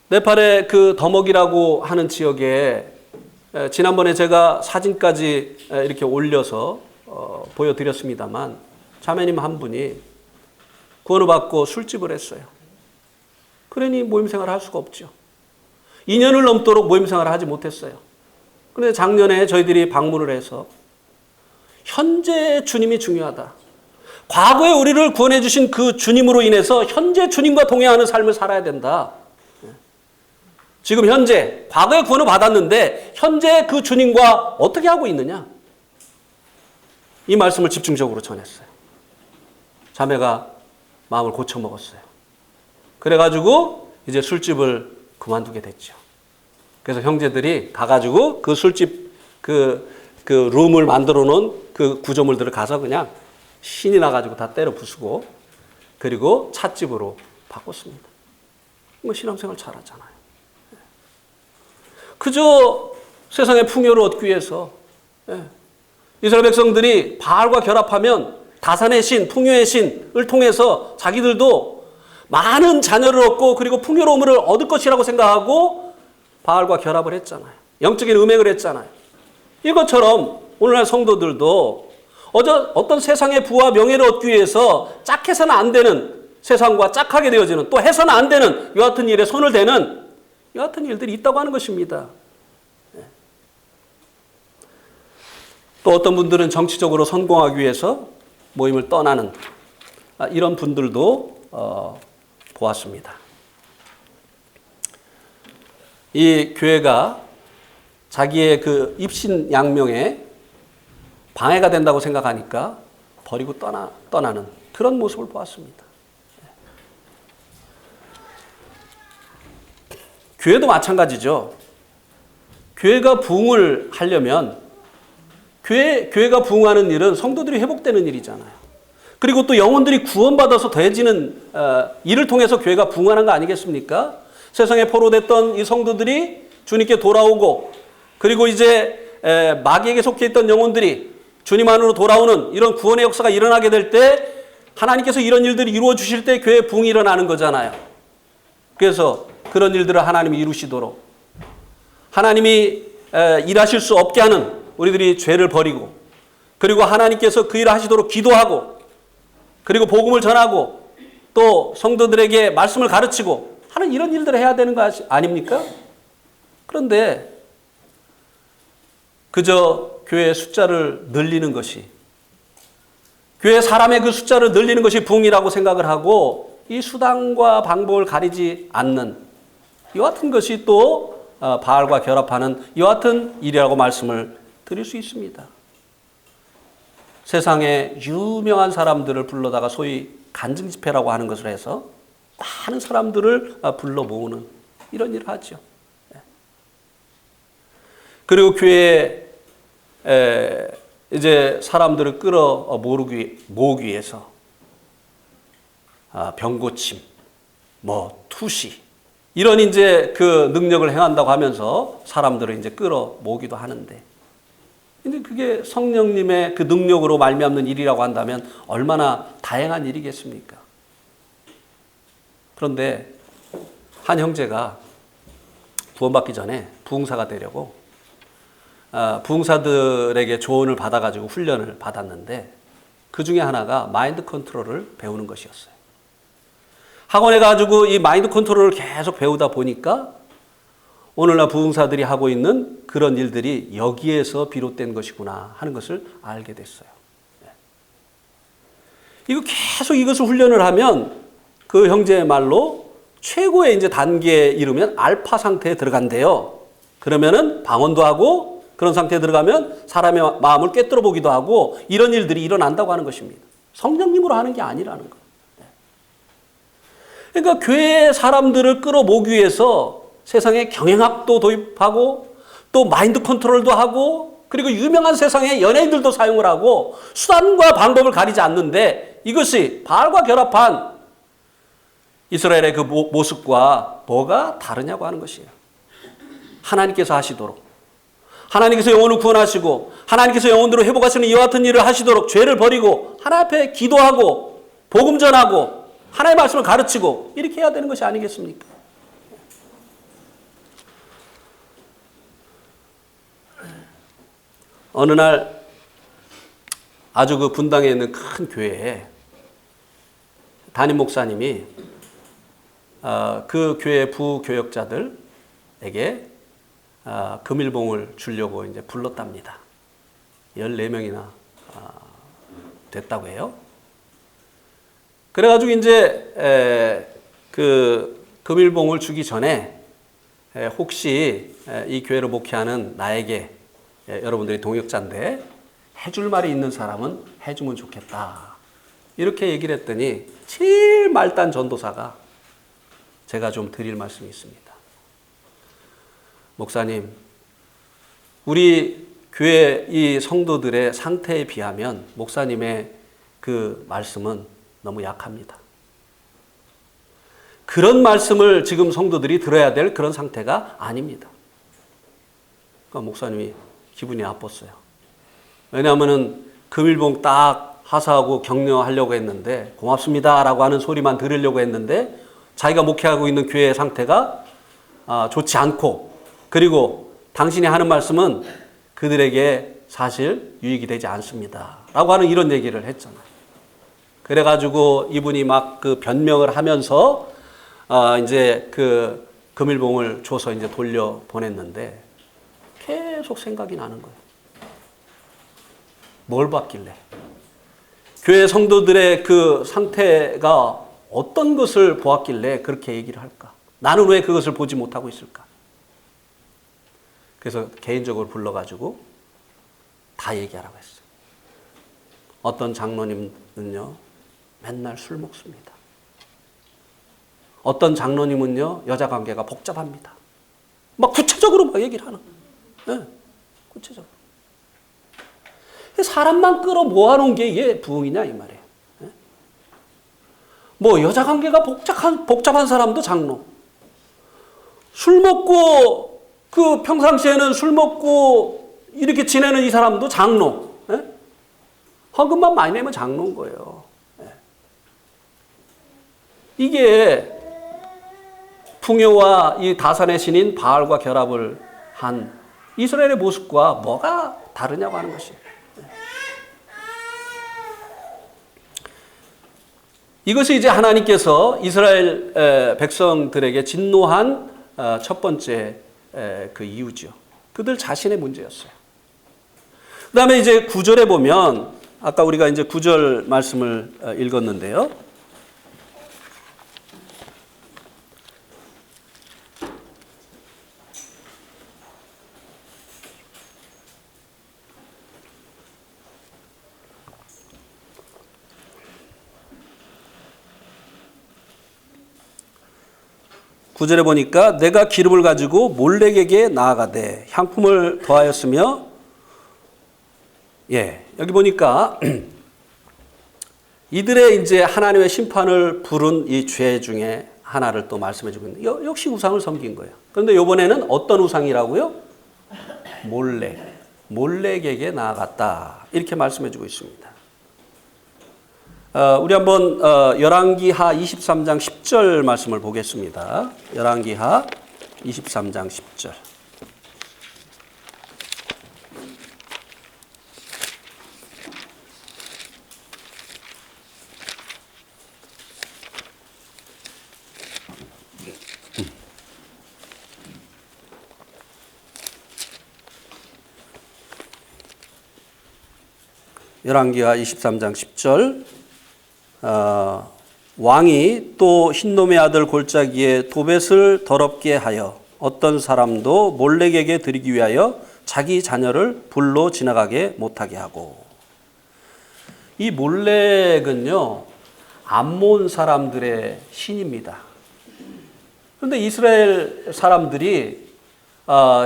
네팔의 그 더먹이라고 하는 지역에 지난번에 제가 사진까지 이렇게 올려서 보여드렸습니다만 자매님 한 분이 구원을 받고 술집을 했어요. 그러니 모임생활을 할 수가 없죠. 2년을 넘도록 모임생활을 하지 못했어요. 그런데 작년에 저희들이 방문을 해서 현재 주님이 중요하다. 과거에 우리를 구원해 주신 그 주님으로 인해서 현재 주님과 동행하는 삶을 살아야 된다. 지금 현재, 과거에 구원을 받았는데 현재 그 주님과 어떻게 하고 있느냐? 이 말씀을 집중적으로 전했어요. 자매가 마음을 고쳐먹었어요. 그래가지고 이제 술집을 그만두게 됐죠. 그래서 형제들이 가가지고 그 술집 그 룸을 만들어 놓은 그 구조물들을 가서 그냥 신이 나가지고 다 때려 부수고 그리고 찻집으로 바꿨습니다. 뭐 신앙생활 잘하잖아요. 그저 세상의 풍요를 얻기 위해서 이스라엘 백성들이 바알과 결합하면 다산의 신, 풍요의 신을 통해서 자기들도 많은 자녀를 얻고 그리고 풍요로움을 얻을 것이라고 생각하고 바알과 결합을 했잖아요. 영적인 음행을 했잖아요. 이것처럼 오늘날 성도들도 어떤 세상의 부와 명예를 얻기 위해서 짝해서는 안 되는 세상과 짝하게 되어지는 또 해서는 안 되는 이 같은 일에 손을 대는 이 같은 일들이 있다고 하는 것입니다. 또 어떤 분들은 정치적으로 성공하기 위해서 모임을 떠나는 이런 분들도 보았습니다. 이 교회가 자기의 그 입신 양명에 방해가 된다고 생각하니까 버리고 떠나는 그런 모습을 보았습니다. 교회도 마찬가지죠. 교회가 부흥을 하려면 교회가 부흥하는 일은 성도들이 회복되는 일이잖아요. 그리고 또 영혼들이 구원받아서 더해지는 일을 통해서 교회가 부흥하는 거 아니겠습니까? 세상에 포로됐던 이 성도들이 주님께 돌아오고 그리고 이제 마귀에게 속해 있던 영혼들이 주님 안으로 돌아오는 이런 구원의 역사가 일어나게 될 때 하나님께서 이런 일들이 이루어 주실 때 교회에 부흥이 일어나는 거잖아요. 그래서 그런 일들을 하나님이 이루시도록 하나님이 일하실 수 없게 하는 우리들이 죄를 버리고 그리고 하나님께서 그 일을 하시도록 기도하고 그리고 복음을 전하고 또 성도들에게 말씀을 가르치고 하는 이런 일들을 해야 되는 거 아닙니까? 그런데 그저 교회의 숫자를 늘리는 것이 교회 사람의 그 숫자를 늘리는 것이 부흥이라고 생각을 하고 이 수단과 방법을 가리지 않는 이와 같은 것이 또 바알과 결합하는 이와 같은 일이라고 말씀을 드릴 수 있습니다. 세상에 유명한 사람들을 불러다가 소위 간증 집회라고 하는 것을 해서 많은 사람들을 불러 모으는 이런 일을 하죠. 그리고 교회에 이제 사람들을 끌어 모으기 위해서 병고침, 투시 이런 이제 그 능력을 행한다고 하면서 사람들을 이제 끌어 모으기도 하는데, 근데 그게 성령님의 그 능력으로 말미암는 일이라고 한다면 얼마나 다양한 일이겠습니까? 그런데 한 형제가 구원받기 전에 부흥사가 되려고 부흥사들에게 조언을 받아가지고 훈련을 받았는데, 그 중에 하나가 마인드 컨트롤을 배우는 것이었어요. 학원에 가지고 이 마인드 컨트롤을 계속 배우다 보니까 오늘날 부흥사들이 하고 있는 그런 일들이 여기에서 비롯된 것이구나 하는 것을 알게 됐어요. 이거 계속 이것을 훈련을 하면 그 형제의 말로 최고의 이제 단계에 이르면 알파 상태에 들어간대요. 그러면은 방언도 하고 그런 상태에 들어가면 사람의 마음을 꿰뚫어 보기도 하고 이런 일들이 일어난다고 하는 것입니다. 성령님으로 하는 게 아니라는 거. 그러니까 교회의 사람들을 끌어모으기 위해서 세상에 경영학도 도입하고 또 마인드 컨트롤도 하고 그리고 유명한 세상의 연예인들도 사용을 하고 수단과 방법을 가리지 않는데, 이것이 바알과 결합한 이스라엘의 그 모습과 뭐가 다르냐고 하는 것이에요. 하나님께서 하시도록, 하나님께서 영혼을 구원하시고 하나님께서 영혼으로 회복하시는 이와 같은 일을 하시도록 죄를 버리고 하나님 앞에 기도하고 복음 전하고 하나님의 말씀을 가르치고 이렇게 해야 되는 것이 아니겠습니까? 어느 날 아주 그 분당에 있는 큰 교회에 담임 목사님이 그 교회 부교역자들에게 금일봉을 주려고 이제 불렀답니다. 14명이나 됐다고 해요. 그래가지고 이제 그 금일봉을 주기 전에 혹시 이 교회를 목회하는 나에게, 여러분들이 동역자인데 해줄 말이 있는 사람은 해주면 좋겠다, 이렇게 얘기를 했더니 제일 말단 전도사가 제가 좀 드릴 말씀이 있습니다. 목사님, 우리 교회 이 성도들의 상태에 비하면 목사님의 그 말씀은 너무 약합니다. 그런 말씀을 지금 성도들이 들어야 될 그런 상태가 아닙니다. 그러니까 목사님이 기분이 나빴어요. 왜냐하면은 금일봉 딱 하사하고 격려하려고 했는데, 고맙습니다라고 하는 소리만 들으려고 했는데 자기가 목회하고 있는 교회의 상태가 좋지 않고, 그리고 당신이 하는 말씀은 그들에게 사실 유익이 되지 않습니다 라고 하는 이런 얘기를 했잖아요. 그래가지고 이분이 막 그 변명을 하면서 이제 그 금일봉을 줘서 이제 돌려 보냈는데 계속 생각이 나는 거예요. 뭘 봤길래? 교회 성도들의 그 상태가 어떤 것을 보았길래 그렇게 얘기를 할까? 나는 왜 그것을 보지 못하고 있을까? 그래서 개인적으로 불러가지고 다 얘기하라고 했어요. 어떤 장로님은요, 맨날 술 먹습니다. 어떤 장로님은요, 여자 관계가 복잡합니다. 막 구체적으로 막 얘기를 하는 거예요. 네, 구체적으로. 사람만 끌어 모아놓은 게 이게 부흥이냐 이 말이에요. 네? 뭐 여자 관계가 복잡한 사람도 장로. 술 먹고 그 평상시에는 술 먹고 이렇게 지내는 이 사람도 장로. 네? 헌금만 많이 내면 장로인 거예요. 네. 이게 풍요와 이 다산의 신인 바알과 결합을 한 이스라엘의 모습과 뭐가 다르냐고 하는 것이에요. 이것이 이제 하나님께서 이스라엘 백성들에게 진노한 첫 번째 그 이유죠. 그들 자신의 문제였어요. 그 다음에 이제 9절에 보면, 아까 우리가 이제 9절 말씀을 읽었는데요. 9절에 보니까 내가 기름을 가지고 몰렉에게 나아가되 향품을 더하였으며, 여기 보니까 이들의 이제 하나님의 심판을 부른 이 죄 중에 하나를 또 말씀해 주고 있는, 역시 우상을 섬긴 거예요. 그런데 이번에는 어떤 우상이라고요? 몰렉에게 나아갔다, 이렇게 말씀해 주고 있습니다. 우리 한번 열왕기하 23장 10절 말씀을 보겠습니다. 열왕기하 23장 10절. 열왕기하 23장 10절. 왕이 또 흰놈의 아들 골짜기에 도벳을 더럽게 하여 어떤 사람도 몰렉에게 드리기 위하여 자기 자녀를 불로 지나가게 못하게 하고. 이 몰렉은요, 암몬 사람들의 신입니다. 그런데 이스라엘 사람들이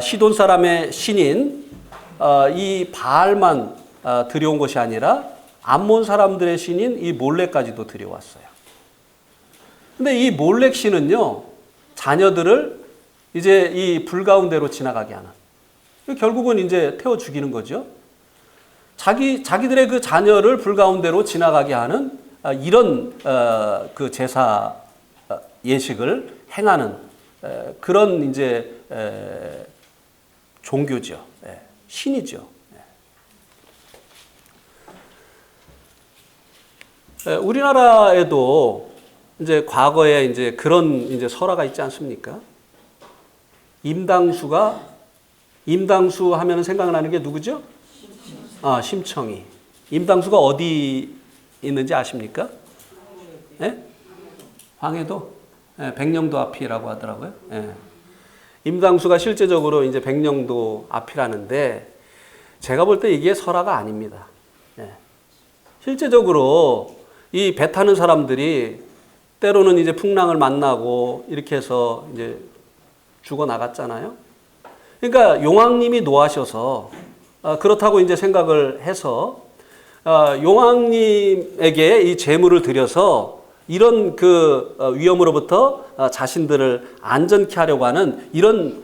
시돈 사람의 신인 이 바알만 들여온 것이 아니라 암몬 사람들의 신인 이 몰렉까지도 들여왔어요. 근데 이 몰렉 신은요, 자녀들을 이제 이 불 가운데로 지나가게 하는, 결국은 이제 태워 죽이는 거죠. 자기들의 그 자녀를 불 가운데로 지나가게 하는 이런 그 제사 예식을 행하는 그런 이제 종교죠. 신이죠. 우리나라에도 이제 과거에 이제 그런 이제 설화가 있지 않습니까? 임당수 하면 생각나는 게 누구죠? 심청이. 임당수가 어디 있는지 아십니까? 황해도? 백령도 앞이라고 하더라고요. 임당수가 실제적으로 이제 백령도 앞이라는데, 제가 볼 때 이게 설화가 아닙니다. 실제적으로 이 배 타는 사람들이 때로는 이제 풍랑을 만나고 이렇게 해서 이제 죽어 나갔잖아요. 그러니까 용왕님이 노하셔서 그렇다고 이제 생각을 해서 용왕님에게 이 제물을 드려서 이런 그 위험으로부터 자신들을 안전케 하려고 하는 이런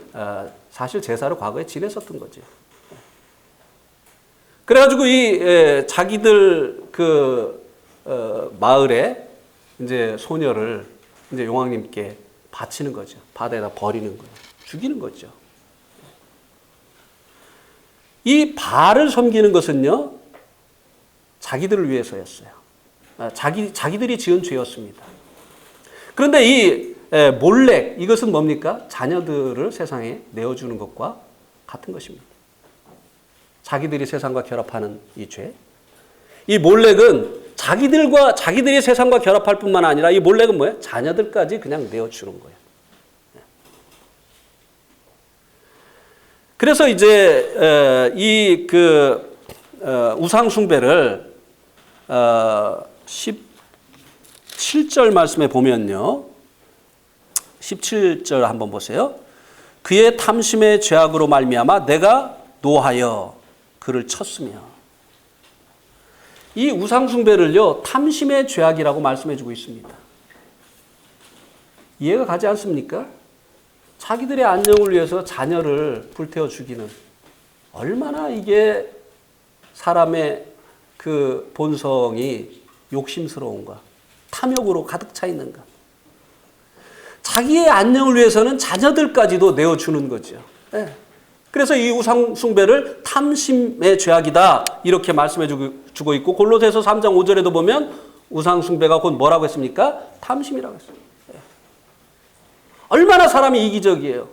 사실 제사를 과거에 지냈었던 거죠. 그래가지고 이 자기들 그 마을에 이제 소녀를 이제 용왕님께 바치는 거죠. 바다에다 버리는 거예요. 죽이는 거죠. 이 바알을 섬기는 것은요, 자기들을 위해서였어요. 자기들이 지은 죄였습니다. 그런데 이 몰렉, 이것은 뭡니까? 자녀들을 세상에 내어주는 것과 같은 것입니다. 자기들이 세상과 결합하는 이 죄. 이 몰렉은 자기들이 세상과 결합할 뿐만 아니라 이 몰렉은 뭐예요? 자녀들까지 그냥 내어주는 거예요. 그래서 이제 이 그 우상 숭배를 17절 말씀에 보면요. 17절 한번 보세요. 그의 탐심의 죄악으로 말미암아 내가 노하여 그를 쳤으며. 이 우상 숭배를요, 탐심의 죄악이라고 말씀해 주고 있습니다. 이해가 가지 않습니까? 자기들의 안녕을 위해서 자녀를 불태워 죽이는, 얼마나 이게 사람의 그 본성이 욕심스러운가, 탐욕으로 가득 차 있는가. 자기의 안녕을 위해서는 자녀들까지도 내어주는 거죠. 그래서 이 우상 숭배를 탐심의 죄악이다, 이렇게 말씀해 주고 있고, 골로새서 3장 5절에도 보면 우상 숭배가 곧 뭐라고 했습니까? 탐심이라고 했어요. 얼마나 사람이 이기적이에요.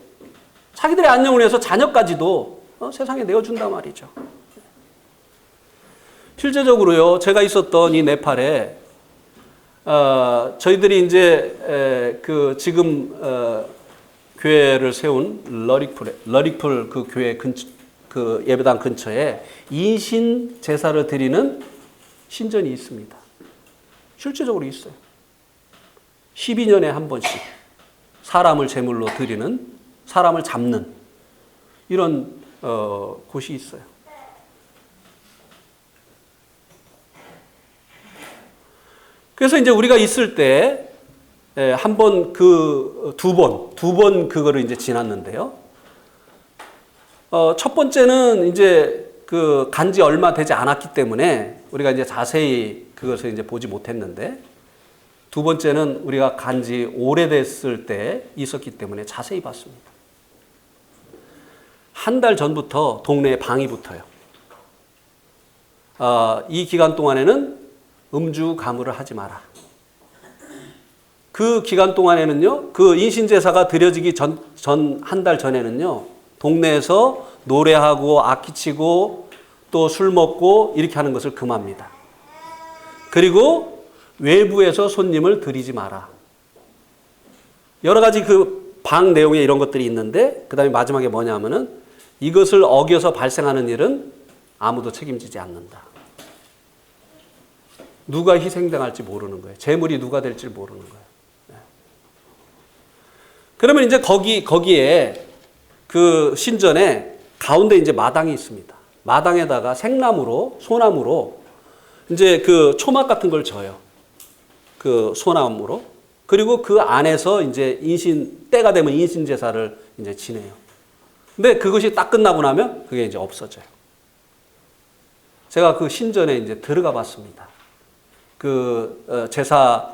자기들의 안녕을 위해서 자녀까지도 세상에 내어준단 말이죠. 실제적으로요, 제가 있었던 이 네팔에 저희들이 이제 그 지금 교회를 세운 러릭풀 그 교회 그 예배당 근처에 인신 제사를 드리는 신전이 있습니다. 실제적으로 있어요. 12년에 한 번씩 사람을 제물로 드리는, 사람을 잡는 이런 곳이 있어요. 그래서 이제 우리가 있을 때 한 번 두 번 그거를 이제 지났는데요. 첫 번째는 이제 그 간지 얼마 되지 않았기 때문에 우리가 이제 자세히 그것을 이제 보지 못했는데, 두 번째는 우리가 간지 오래됐을 때 있었기 때문에 자세히 봤습니다. 한 달 전부터 동네에 방이 붙어요. 이 기간 동안에는 음주 가무를 하지 마라. 그 기간 동안에는요, 그 인신제사가 드려지기 전 한 달 전에는요, 동네에서 노래하고 악기 치고 또 술 먹고 이렇게 하는 것을 금합니다. 그리고 외부에서 손님을 들이지 마라. 여러 가지 그 방 내용에 이런 것들이 있는데, 그 다음에 마지막에 뭐냐면은 이것을 어겨서 발생하는 일은 아무도 책임지지 않는다. 누가 희생당할지 모르는 거예요. 재물이 누가 될지 모르는 거예요. 그러면 이제 거기에 그 신전에 가운데 이제 마당이 있습니다. 마당에다가 생나무로, 소나무로 이제 그 초막 같은 걸 져요. 그 소나무로. 그리고 그 안에서 이제 때가 되면 인신제사를 이제 지내요. 근데 그것이 딱 끝나고 나면 그게 이제 없어져요. 제가 그 신전에 이제 들어가 봤습니다. 그 제사,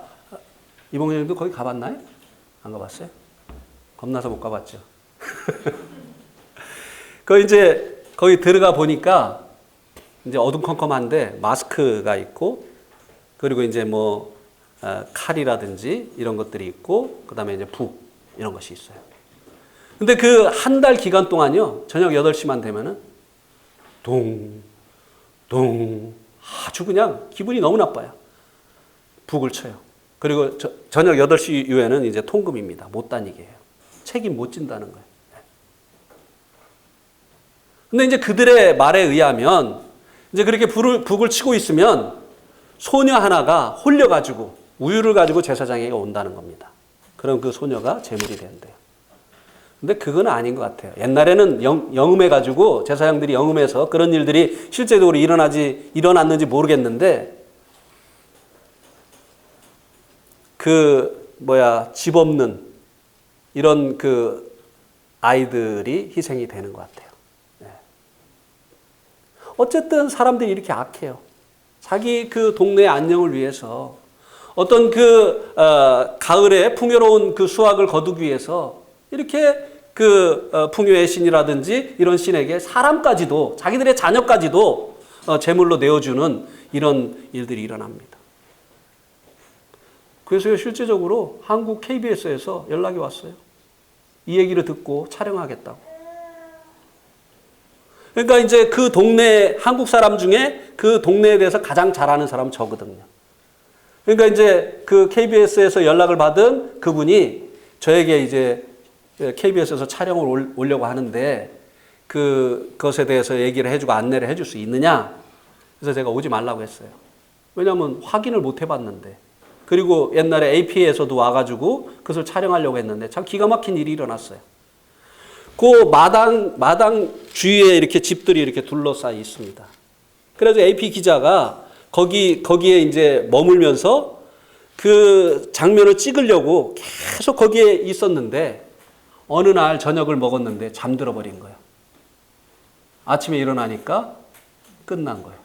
이봉님도 거기 가봤나요? 안 가봤어요? 겁나서 못 가봤죠. 거기 들어가 보니까 이제 어둠컴컴한데 마스크가 있고, 그리고 이제 뭐 칼이라든지 이런 것들이 있고, 그 다음에 이제 북 이런 것이 있어요. 근데 그 한 달 기간 동안요, 저녁 8시만 되면은 동 아주 그냥 기분이 너무 나빠요. 북을 쳐요. 그리고 저녁 8시 이후에는 이제 통금입니다. 못 다니게 해요. 책임 못 진다는 거예요. 근데 이제 그들의 말에 의하면 이제 그렇게 북을 치고 있으면 소녀 하나가 홀려가지고 우유를 가지고 제사장에게 온다는 겁니다. 그럼 그 소녀가 제물이 된대요. 근데 그건 아닌 것 같아요. 옛날에는 영음해가지고 제사장들이 영음해서 그런 일들이 실제적으로 일어났는지 모르겠는데, 집 없는 이런 그 아이들이 희생이 되는 것 같아요. 어쨌든 사람들이 이렇게 악해요. 자기 그 동네의 안녕을 위해서, 어떤 가을에 풍요로운 그 수확을 거두기 위해서 이렇게 풍요의 신이라든지 이런 신에게 사람까지도, 자기들의 자녀까지도 제물로 내어주는 이런 일들이 일어납니다. 그래서 실제적으로 한국 KBS에서 연락이 왔어요. 이 얘기를 듣고 촬영하겠다고. 그러니까 이제 그 동네, 한국 사람 중에 그 동네에 대해서 가장 잘 아는 사람은 저거든요. 그러니까 이제 그 KBS에서 연락을 받은 그분이 저에게 이제 KBS에서 촬영을 오려고 하는데 그것에 대해서 얘기를 해주고 안내를 해줄 수 있느냐? 그래서 제가 오지 말라고 했어요. 왜냐하면 확인을 못 해봤는데. 그리고 옛날에 AP에서도 와가지고 그것을 촬영하려고 했는데 참 기가 막힌 일이 일어났어요. 그 마당 주위에 이렇게 집들이 이렇게 둘러싸여 있습니다. 그래서 AP 기자가 거기에 이제 머물면서 그 장면을 찍으려고 계속 거기에 있었는데 어느 날 저녁을 먹었는데 잠들어 버린 거예요. 아침에 일어나니까 끝난 거예요.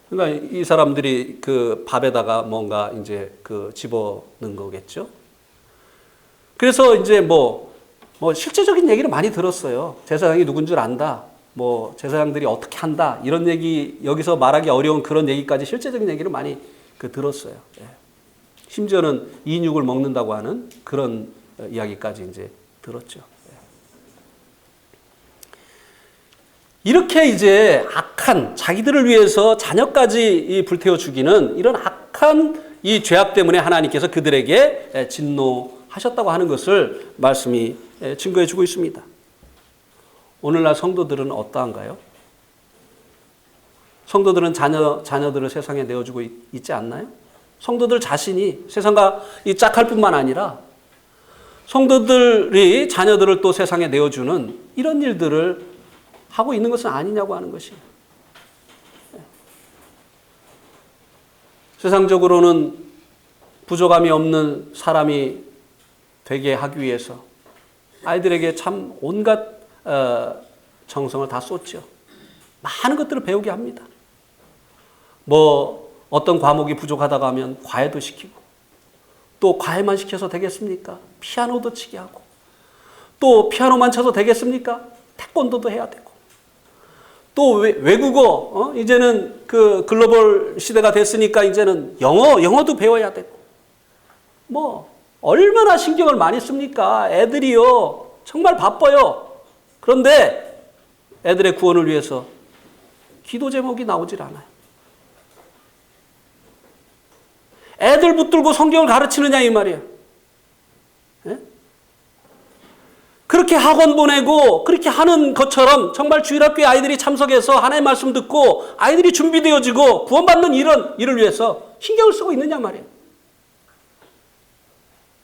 그러니까 이 사람들이 그 밥에다가 뭔가 이제 집어넣은 거겠죠. 그래서 이제 뭐 실제적인 얘기를 많이 들었어요. 제사장이 누군 줄 안다. 뭐 제사장들이 어떻게 한다. 이런 얘기, 여기서 말하기 어려운 그런 얘기까지 실제적인 얘기를 많이 들었어요. 심지어는 인육을 먹는다고 하는 그런 이야기까지 이제 들었죠. 이렇게 이제 악한, 자기들을 위해서 자녀까지 불태워 죽이는 이런 악한 이 죄악 때문에 하나님께서 그들에게 진노하셨다고 하는 것을 말씀이 증거해 주고 있습니다. 오늘날 성도들은 어떠한가요? 성도들은 자녀들을 세상에 내어주고 있지 않나요? 성도들 자신이 세상과 이 짝할 뿐만 아니라 성도들이 자녀들을 또 세상에 내어주는 이런 일들을 하고 있는 것은 아니냐고 하는 것이. 세상적으로는 부족함이 없는 사람이 되게 하기 위해서 아이들에게 참 온갖 정성을 다 쏟죠. 많은 것들을 배우게 합니다. 뭐 어떤 과목이 부족하다고 하면 과외도 시키고, 또 과외만 시켜서 되겠습니까? 피아노도 치게 하고, 또 피아노만 쳐서 되겠습니까? 태권도도 해야 되고, 또 외국어, 이제는 그 글로벌 시대가 됐으니까 이제는 영어도 배워야 되고, 뭐 얼마나 신경을 많이 씁니까? 애들이요 정말 바빠요. 그런데 애들의 구원을 위해서 기도 제목이 나오질 않아요. 애들 붙들고 성경을 가르치느냐 이 말이에요. 예? 그렇게 학원 보내고 그렇게 하는 것처럼 정말 주일학교에 아이들이 참석해서 하나님의 말씀 듣고 아이들이 준비되어지고 구원받는 일을 위해서 신경을 쓰고 있느냐 말이에요.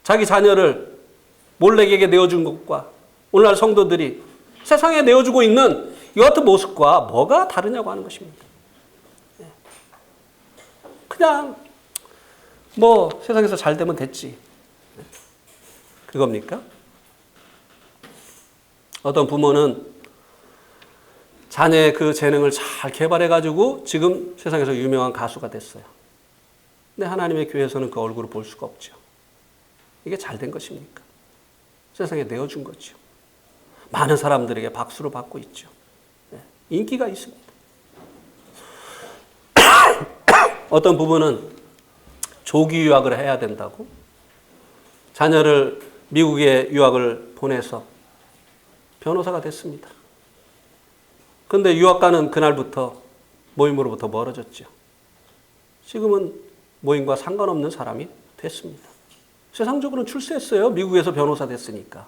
자기 자녀를 몰래에게 내어준 것과 오늘날 성도들이 세상에 내어주고 있는 이 같은 모습과 뭐가 다르냐고 하는 것입니다. 그냥 뭐 세상에서 잘 되면 됐지, 그겁니까? 어떤 부모는 자녀의 그 재능을 잘 개발해가지고 지금 세상에서 유명한 가수가 됐어요. 근데 하나님의 교회에서는 그 얼굴을 볼 수가 없죠. 이게 잘 된 것입니까? 세상에 내어준 거죠. 많은 사람들에게 박수를 받고 있죠. 인기가 있습니다. 어떤 부부는 조기 유학을 해야 된다고 자녀를 미국에 유학을 보내서 변호사가 됐습니다. 그런데 유학 가는 그날부터 모임으로부터 멀어졌죠. 지금은 모임과 상관없는 사람이 됐습니다. 세상적으로는 출세했어요. 미국에서 변호사 됐으니까.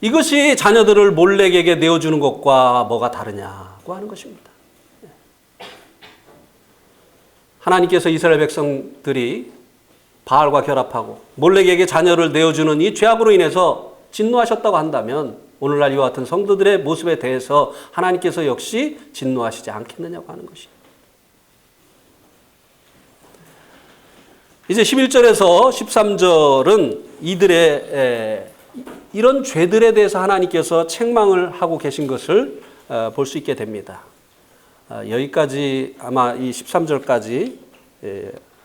이것이 자녀들을 몰래에게 내어주는 것과 뭐가 다르냐고 하는 것입니다. 하나님께서 이스라엘 백성들이 바알과 결합하고 몰렉에게 자녀를 내어주는 이 죄악으로 인해서 진노하셨다고 한다면 오늘날 이와 같은 성도들의 모습에 대해서 하나님께서 역시 진노하시지 않겠느냐고 하는 것입니다. 이제 11절에서 13절은 이들의 이런 죄들에 대해서 하나님께서 책망을 하고 계신 것을 볼 수 있게 됩니다. 여기까지 아마 이 13절까지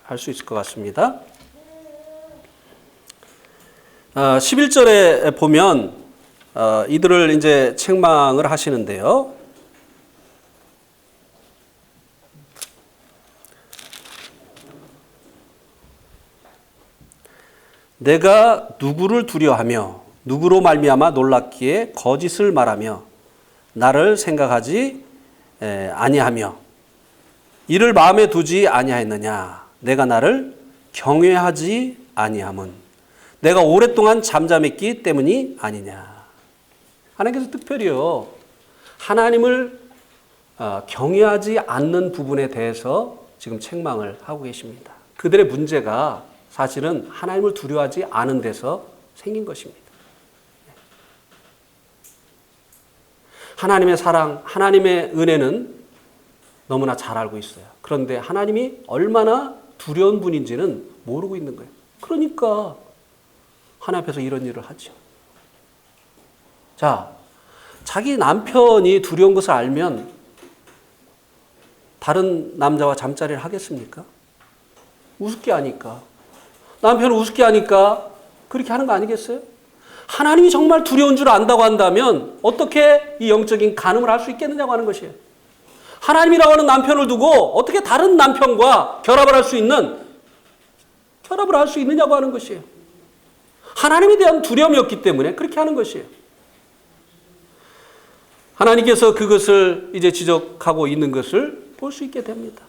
할 수 있을 것 같습니다. 11절에 보면 이들을 이제 책망을 하시는데요. 내가 누구를 두려워하며 누구로 말미암아 놀랍기에 거짓을 말하며 나를 생각하지 아니하며 이를 마음에 두지 아니하였느냐. 내가 나를 경외하지 아니함은 내가 오랫동안 잠잠했기 때문이 아니냐. 하나님께서 특별히요 하나님을 경외하지 않는 부분에 대해서 지금 책망을 하고 계십니다. 그들의 문제가 사실은 하나님을 두려워하지 않은 데서 생긴 것입니다. 하나님의 사랑, 하나님의 은혜는 너무나 잘 알고 있어요. 그런데 하나님이 얼마나 두려운 분인지는 모르고 있는 거예요. 그러니까 하나님 앞에서 이런 일을 하죠. 자, 자기 남편이 두려운 것을 알면 다른 남자와 잠자리를 하겠습니까? 우습게 하니까. 남편을 우습게 하니까 그렇게 하는 거 아니겠어요? 하나님이 정말 두려운 줄 안다고 한다면 어떻게 이 영적인 간음을 할 수 있겠느냐고 하는 것이에요. 하나님이라고 하는 남편을 두고 어떻게 다른 남편과 결합을 할 수 있느냐고 하는 것이에요. 하나님에 대한 두려움이 없기 때문에 그렇게 하는 것이에요. 하나님께서 그것을 이제 지적하고 있는 것을 볼 수 있게 됩니다.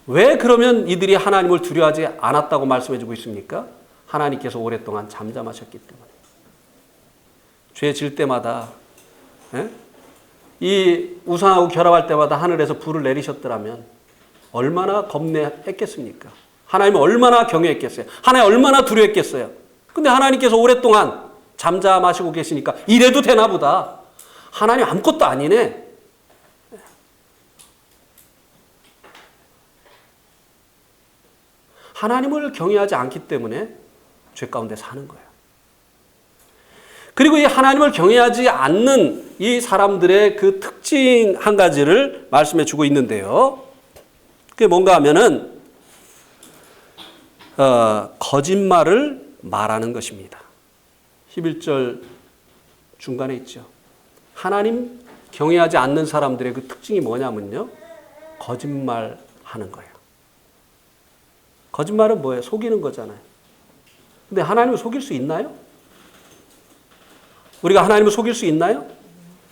왜 그러면 이들이 하나님을 두려워하지 않았다고 말씀해주고 있습니까? 하나님께서 오랫동안 잠잠하셨기 때문에. 죄 질 때마다 이 우상하고 결합할 때마다 하늘에서 불을 내리셨더라면 얼마나 겁내했겠습니까? 하나님을 얼마나 경외했겠어요? 하나님 얼마나 두려웠겠어요? 근데 하나님께서 오랫동안 잠잠하시고 계시니까 이래도 되나 보다. 하나님 아무것도 아니네. 하나님을 경외하지 않기 때문에 죄 가운데 사는 거예요. 그리고 이 하나님을 경외하지 않는 이 사람들의 그 특징 한 가지를 말씀해 주고 있는데요. 그게 뭔가 하면은 거짓말을 말하는 것입니다. 11절 중간에 있죠. 하나님 경외하지 않는 사람들의 그 특징이 뭐냐면요. 거짓말하는 거예요. 거짓말은 뭐예요? 속이는 거잖아요. 근데 하나님을 속일 수 있나요? 우리가 하나님을 속일 수 있나요?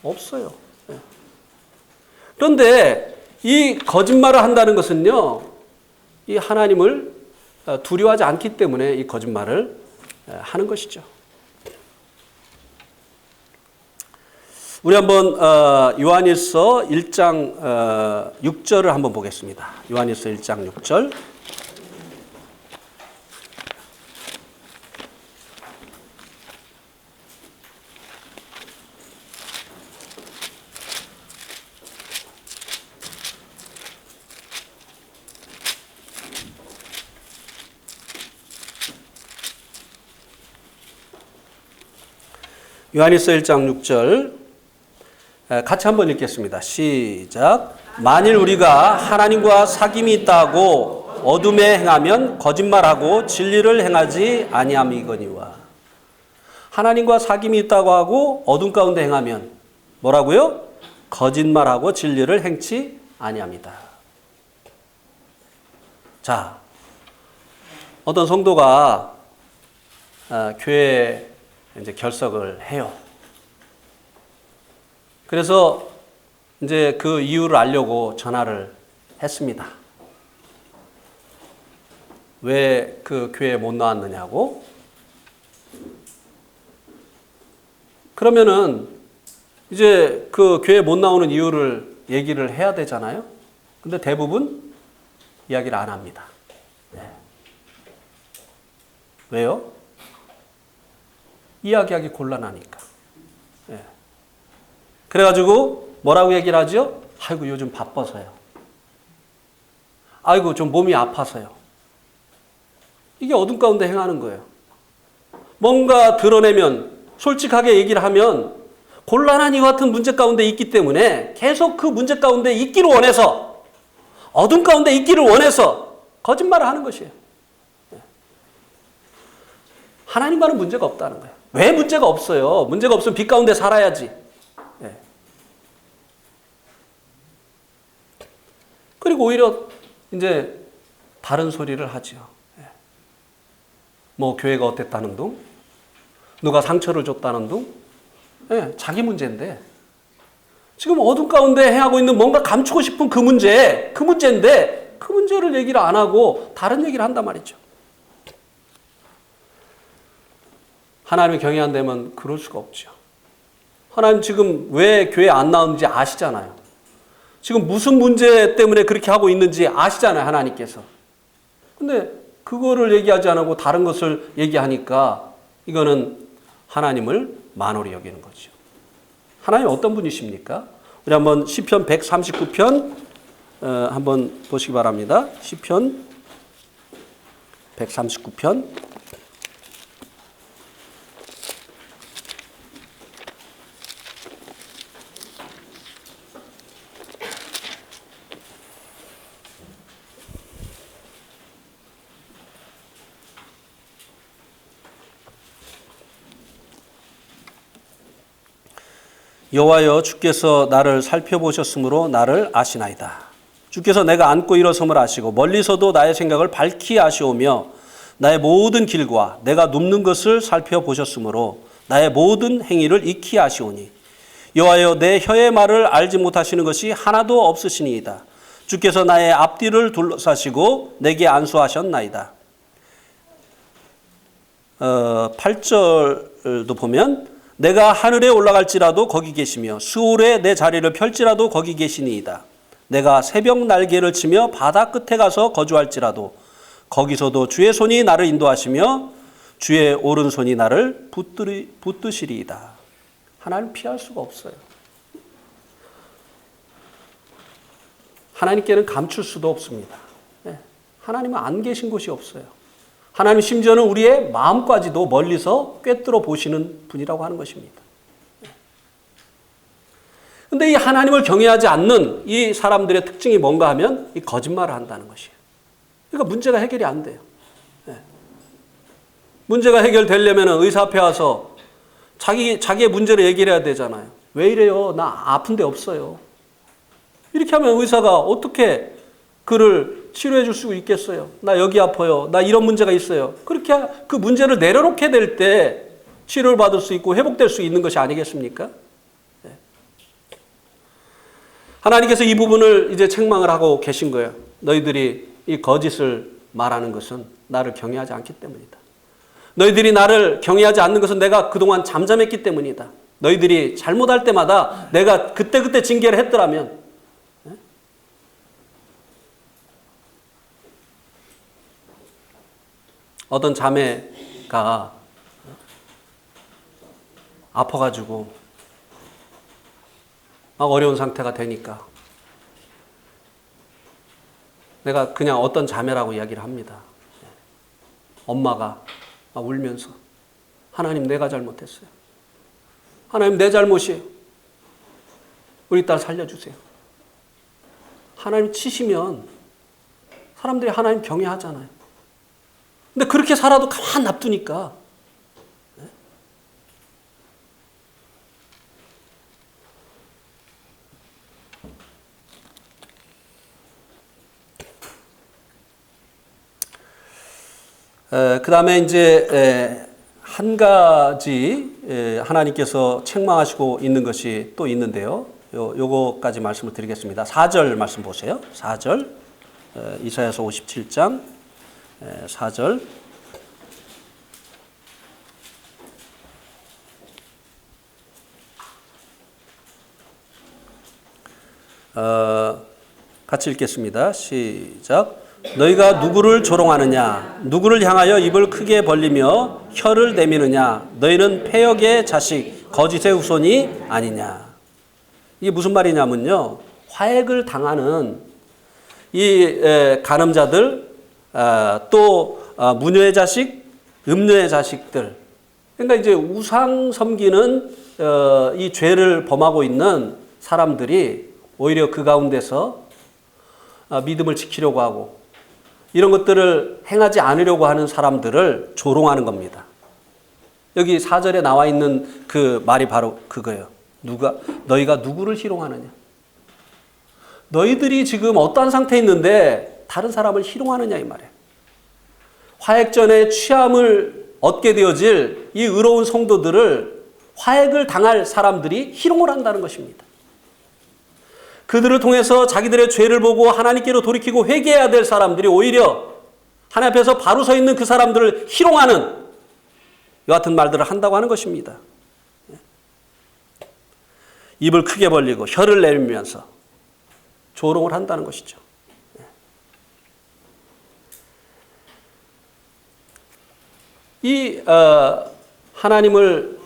없어요. 그런데 이 거짓말을 한다는 것은요, 이 하나님을 두려워하지 않기 때문에 이 거짓말을 하는 것이죠. 우리 한번 요한일서 1장 6절을 한번 보겠습니다. 요한일서 1장 6절. 요한일서 1장 6절 같이 한번 읽겠습니다. 시작. 만일 우리가 하나님과 사귐이 있다고 어둠에 행하면 거짓말하고 진리를 행하지 아니함이거니와. 하나님과 사귐이 있다고 하고 어둠 가운데 행하면 뭐라고요? 거짓말하고 진리를 행치 아니합니다. 자, 어떤 성도가 교회 이제 결석을 해요. 그래서 이제 그 이유를 알려고 전화를 했습니다. 왜 그 교회에 못 나왔느냐고. 그러면은 이제 그 교회에 못 나오는 이유를 얘기를 해야 되잖아요. 근데 대부분 이야기를 안 합니다. 네. 왜요? 이야기하기 곤란하니까. 네. 그래가지고 뭐라고 얘기를 하죠? 아이고 요즘 바빠서요. 아이고 좀 몸이 아파서요. 이게 어둠 가운데 행하는 거예요. 뭔가 드러내면 솔직하게 얘기를 하면 곤란한 이와 같은 문제 가운데 있기 때문에 계속 그 문제 가운데 있기를 원해서 어둠 가운데 있기를 원해서 거짓말을 하는 것이에요. 네. 하나님과는 문제가 없다는 거예요. 왜 문제가 없어요? 문제가 없으면 빛 가운데 살아야지. 네. 그리고 오히려 이제 다른 소리를 하죠. 네. 뭐 교회가 어땠다는 둥, 누가 상처를 줬다는 둥, 네, 자기 문제인데 지금 어둠 가운데 행하고 있는 뭔가 감추고 싶은 그 문제인데 그 문제를 얘기를 안 하고 다른 얘기를 한단 말이죠. 하나님을 경외한다면 그럴 수가 없죠. 하나님 지금 왜 교회 안 나오는지 아시잖아요. 지금 무슨 문제 때문에 그렇게 하고 있는지 아시잖아요, 하나님께서. 근데 그거를 얘기하지 않고 다른 것을 얘기하니까 이거는 하나님을 만홀히 여기는 거죠. 하나님 어떤 분이십니까? 우리 한번 시편 139편 한번 보시기 바랍니다. 시편 139편. 여호와여 주께서 나를 살펴보셨으므로 나를 아시나이다. 주께서 내가 앉고 일어섬을 아시고 멀리서도 나의 생각을 밝히 아시오며 나의 모든 길과 내가 눕는 것을 살펴보셨으므로 나의 모든 행위를 익히 아시오니 여호와여 내 혀의 말을 알지 못하시는 것이 하나도 없으시니이다. 주께서 나의 앞뒤를 둘러싸시고 내게 안수하셨나이다. 8절도 보면 내가 하늘에 올라갈지라도 거기 계시며 수월에 내 자리를 펼지라도 거기 계시니이다. 내가 새벽 날개를 치며 바다 끝에 가서 거주할지라도 거기서도 주의 손이 나를 인도하시며 주의 오른손이 나를 붙드시리이다. 하나님 피할 수가 없어요. 하나님께는 감출 수도 없습니다. 하나님은 안 계신 곳이 없어요. 하나님 심지어는 우리의 마음까지도 멀리서 꿰뚫어 보시는 분이라고 하는 것입니다. 그런데 이 하나님을 경외하지 않는 이 사람들의 특징이 뭔가 하면 이 거짓말을 한다는 것이에요. 그러니까 문제가 해결이 안 돼요. 문제가 해결되려면 의사 앞에 와서 자기의 문제를 얘기를 해야 되잖아요. 왜 이래요? 나 아픈 데 없어요. 이렇게 하면 의사가 어떻게 그를 치료해 줄 수 있겠어요? 나 여기 아파요. 나 이런 문제가 있어요. 그렇게 그 문제를 내려놓게 될 때 치료를 받을 수 있고 회복될 수 있는 것이 아니겠습니까? 하나님께서 이 부분을 이제 책망을 하고 계신 거예요. 너희들이 이 거짓을 말하는 것은 나를 경외하지 않기 때문이다. 너희들이 나를 경외하지 않는 것은 내가 그동안 잠잠했기 때문이다. 너희들이 잘못할 때마다 내가 그때그때 징계를 했더라면 어떤 자매가 아파가지고 막 어려운 상태가 되니까 내가 그냥 어떤 자매라고 이야기를 합니다. 엄마가 막 울면서 하나님 내가 잘못했어요. 하나님 내 잘못이에요. 우리 딸 살려주세요. 하나님 치시면 사람들이 하나님 경외하잖아요. 근데 그렇게 살아도 가만 놔두니까 그 다음에 이제 한 가지 하나님께서 책망하시고 있는 것이 또 있는데요. 요거까지 말씀을 드리겠습니다. 4절 말씀 보세요. 4절 이사야서 57장 4절 같이 읽겠습니다. 시작. 너희가 누구를 조롱하느냐? 누구를 향하여 입을 크게 벌리며 혀를 내미느냐? 너희는 패역의 자식, 거짓의 후손이 아니냐? 이게 무슨 말이냐면요. 화액을 당하는 이 간음자들, 또 무녀의 자식, 음녀의 자식들. 그러니까 이제 우상 섬기는 이 죄를 범하고 있는 사람들이 오히려 그 가운데서 믿음을 지키려고 하고 이런 것들을 행하지 않으려고 하는 사람들을 조롱하는 겁니다. 여기 4절에 나와 있는 그 말이 바로 그거예요. 너희가 누구를 희롱하느냐? 너희들이 지금 어떠한 상태에 있는데 다른 사람을 희롱하느냐 이 말이에요. 화액전에 취함을 얻게 되어질 이 의로운 성도들을 화액을 당할 사람들이 희롱을 한다는 것입니다. 그들을 통해서 자기들의 죄를 보고 하나님께로 돌이키고 회개해야 될 사람들이 오히려 하나님 앞에서 바로 서 있는 그 사람들을 희롱하는 이 같은 말들을 한다고 하는 것입니다. 입을 크게 벌리고 혀를 내밀면서 조롱을 한다는 것이죠. 이 하나님을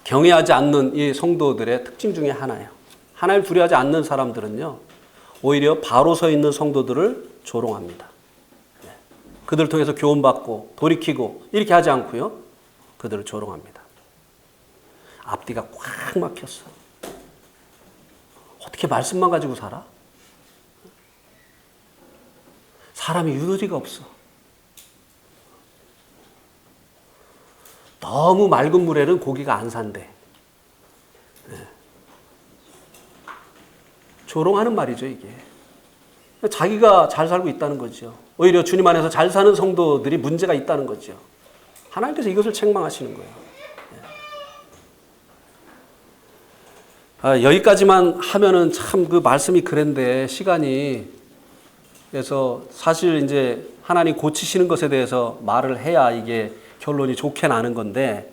경외하지 않는 이 성도들의 특징 중에 하나예요. 하나님을 두려워하지 않는 사람들은요, 오히려 바로 서 있는 성도들을 조롱합니다. 그들을 통해서 교훈받고 돌이키고 이렇게 하지 않고요, 그들을 조롱합니다. 앞뒤가 꽉 막혔어. 어떻게 말씀만 가지고 살아? 사람이 유도리가 없어. 너무 맑은 물에는 고기가 안 산대. 조롱하는 말이죠, 이게. 자기가 잘 살고 있다는 거죠. 오히려 주님 안에서 잘 사는 성도들이 문제가 있다는 거죠. 하나님께서 이것을 책망하시는 거예요. 여기까지만 하면은 참 그 말씀이 그랜데 시간이. 그래서 사실 이제 하나님 고치시는 것에 대해서 말을 해야 이게 결론이 좋게 나는 건데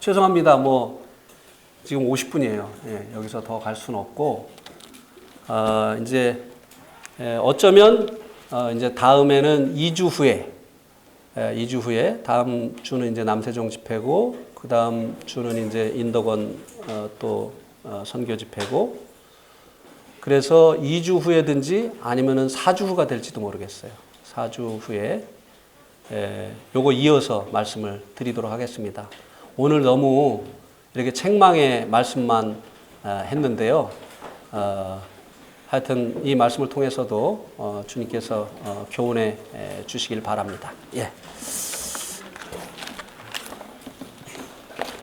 죄송합니다. 뭐 지금 50분이에요. 예, 여기서 더 갈 수는 없고 이제 어쩌면 이제 다음에는 2주 후에 2주 후에 다음 주는 이제 남세종 집회고 그 다음 주는 이제 인덕원 또 선교 집회고 그래서 2주 후에든지 아니면은 4주 후가 될지도 모르겠어요. 4주 후에 요거 이어서 말씀을 드리도록 하겠습니다. 오늘 너무 이렇게 책망의 말씀만 했는데요. 하여튼 이 말씀을 통해서도 주님께서 교훈해 주시길 바랍니다. 예.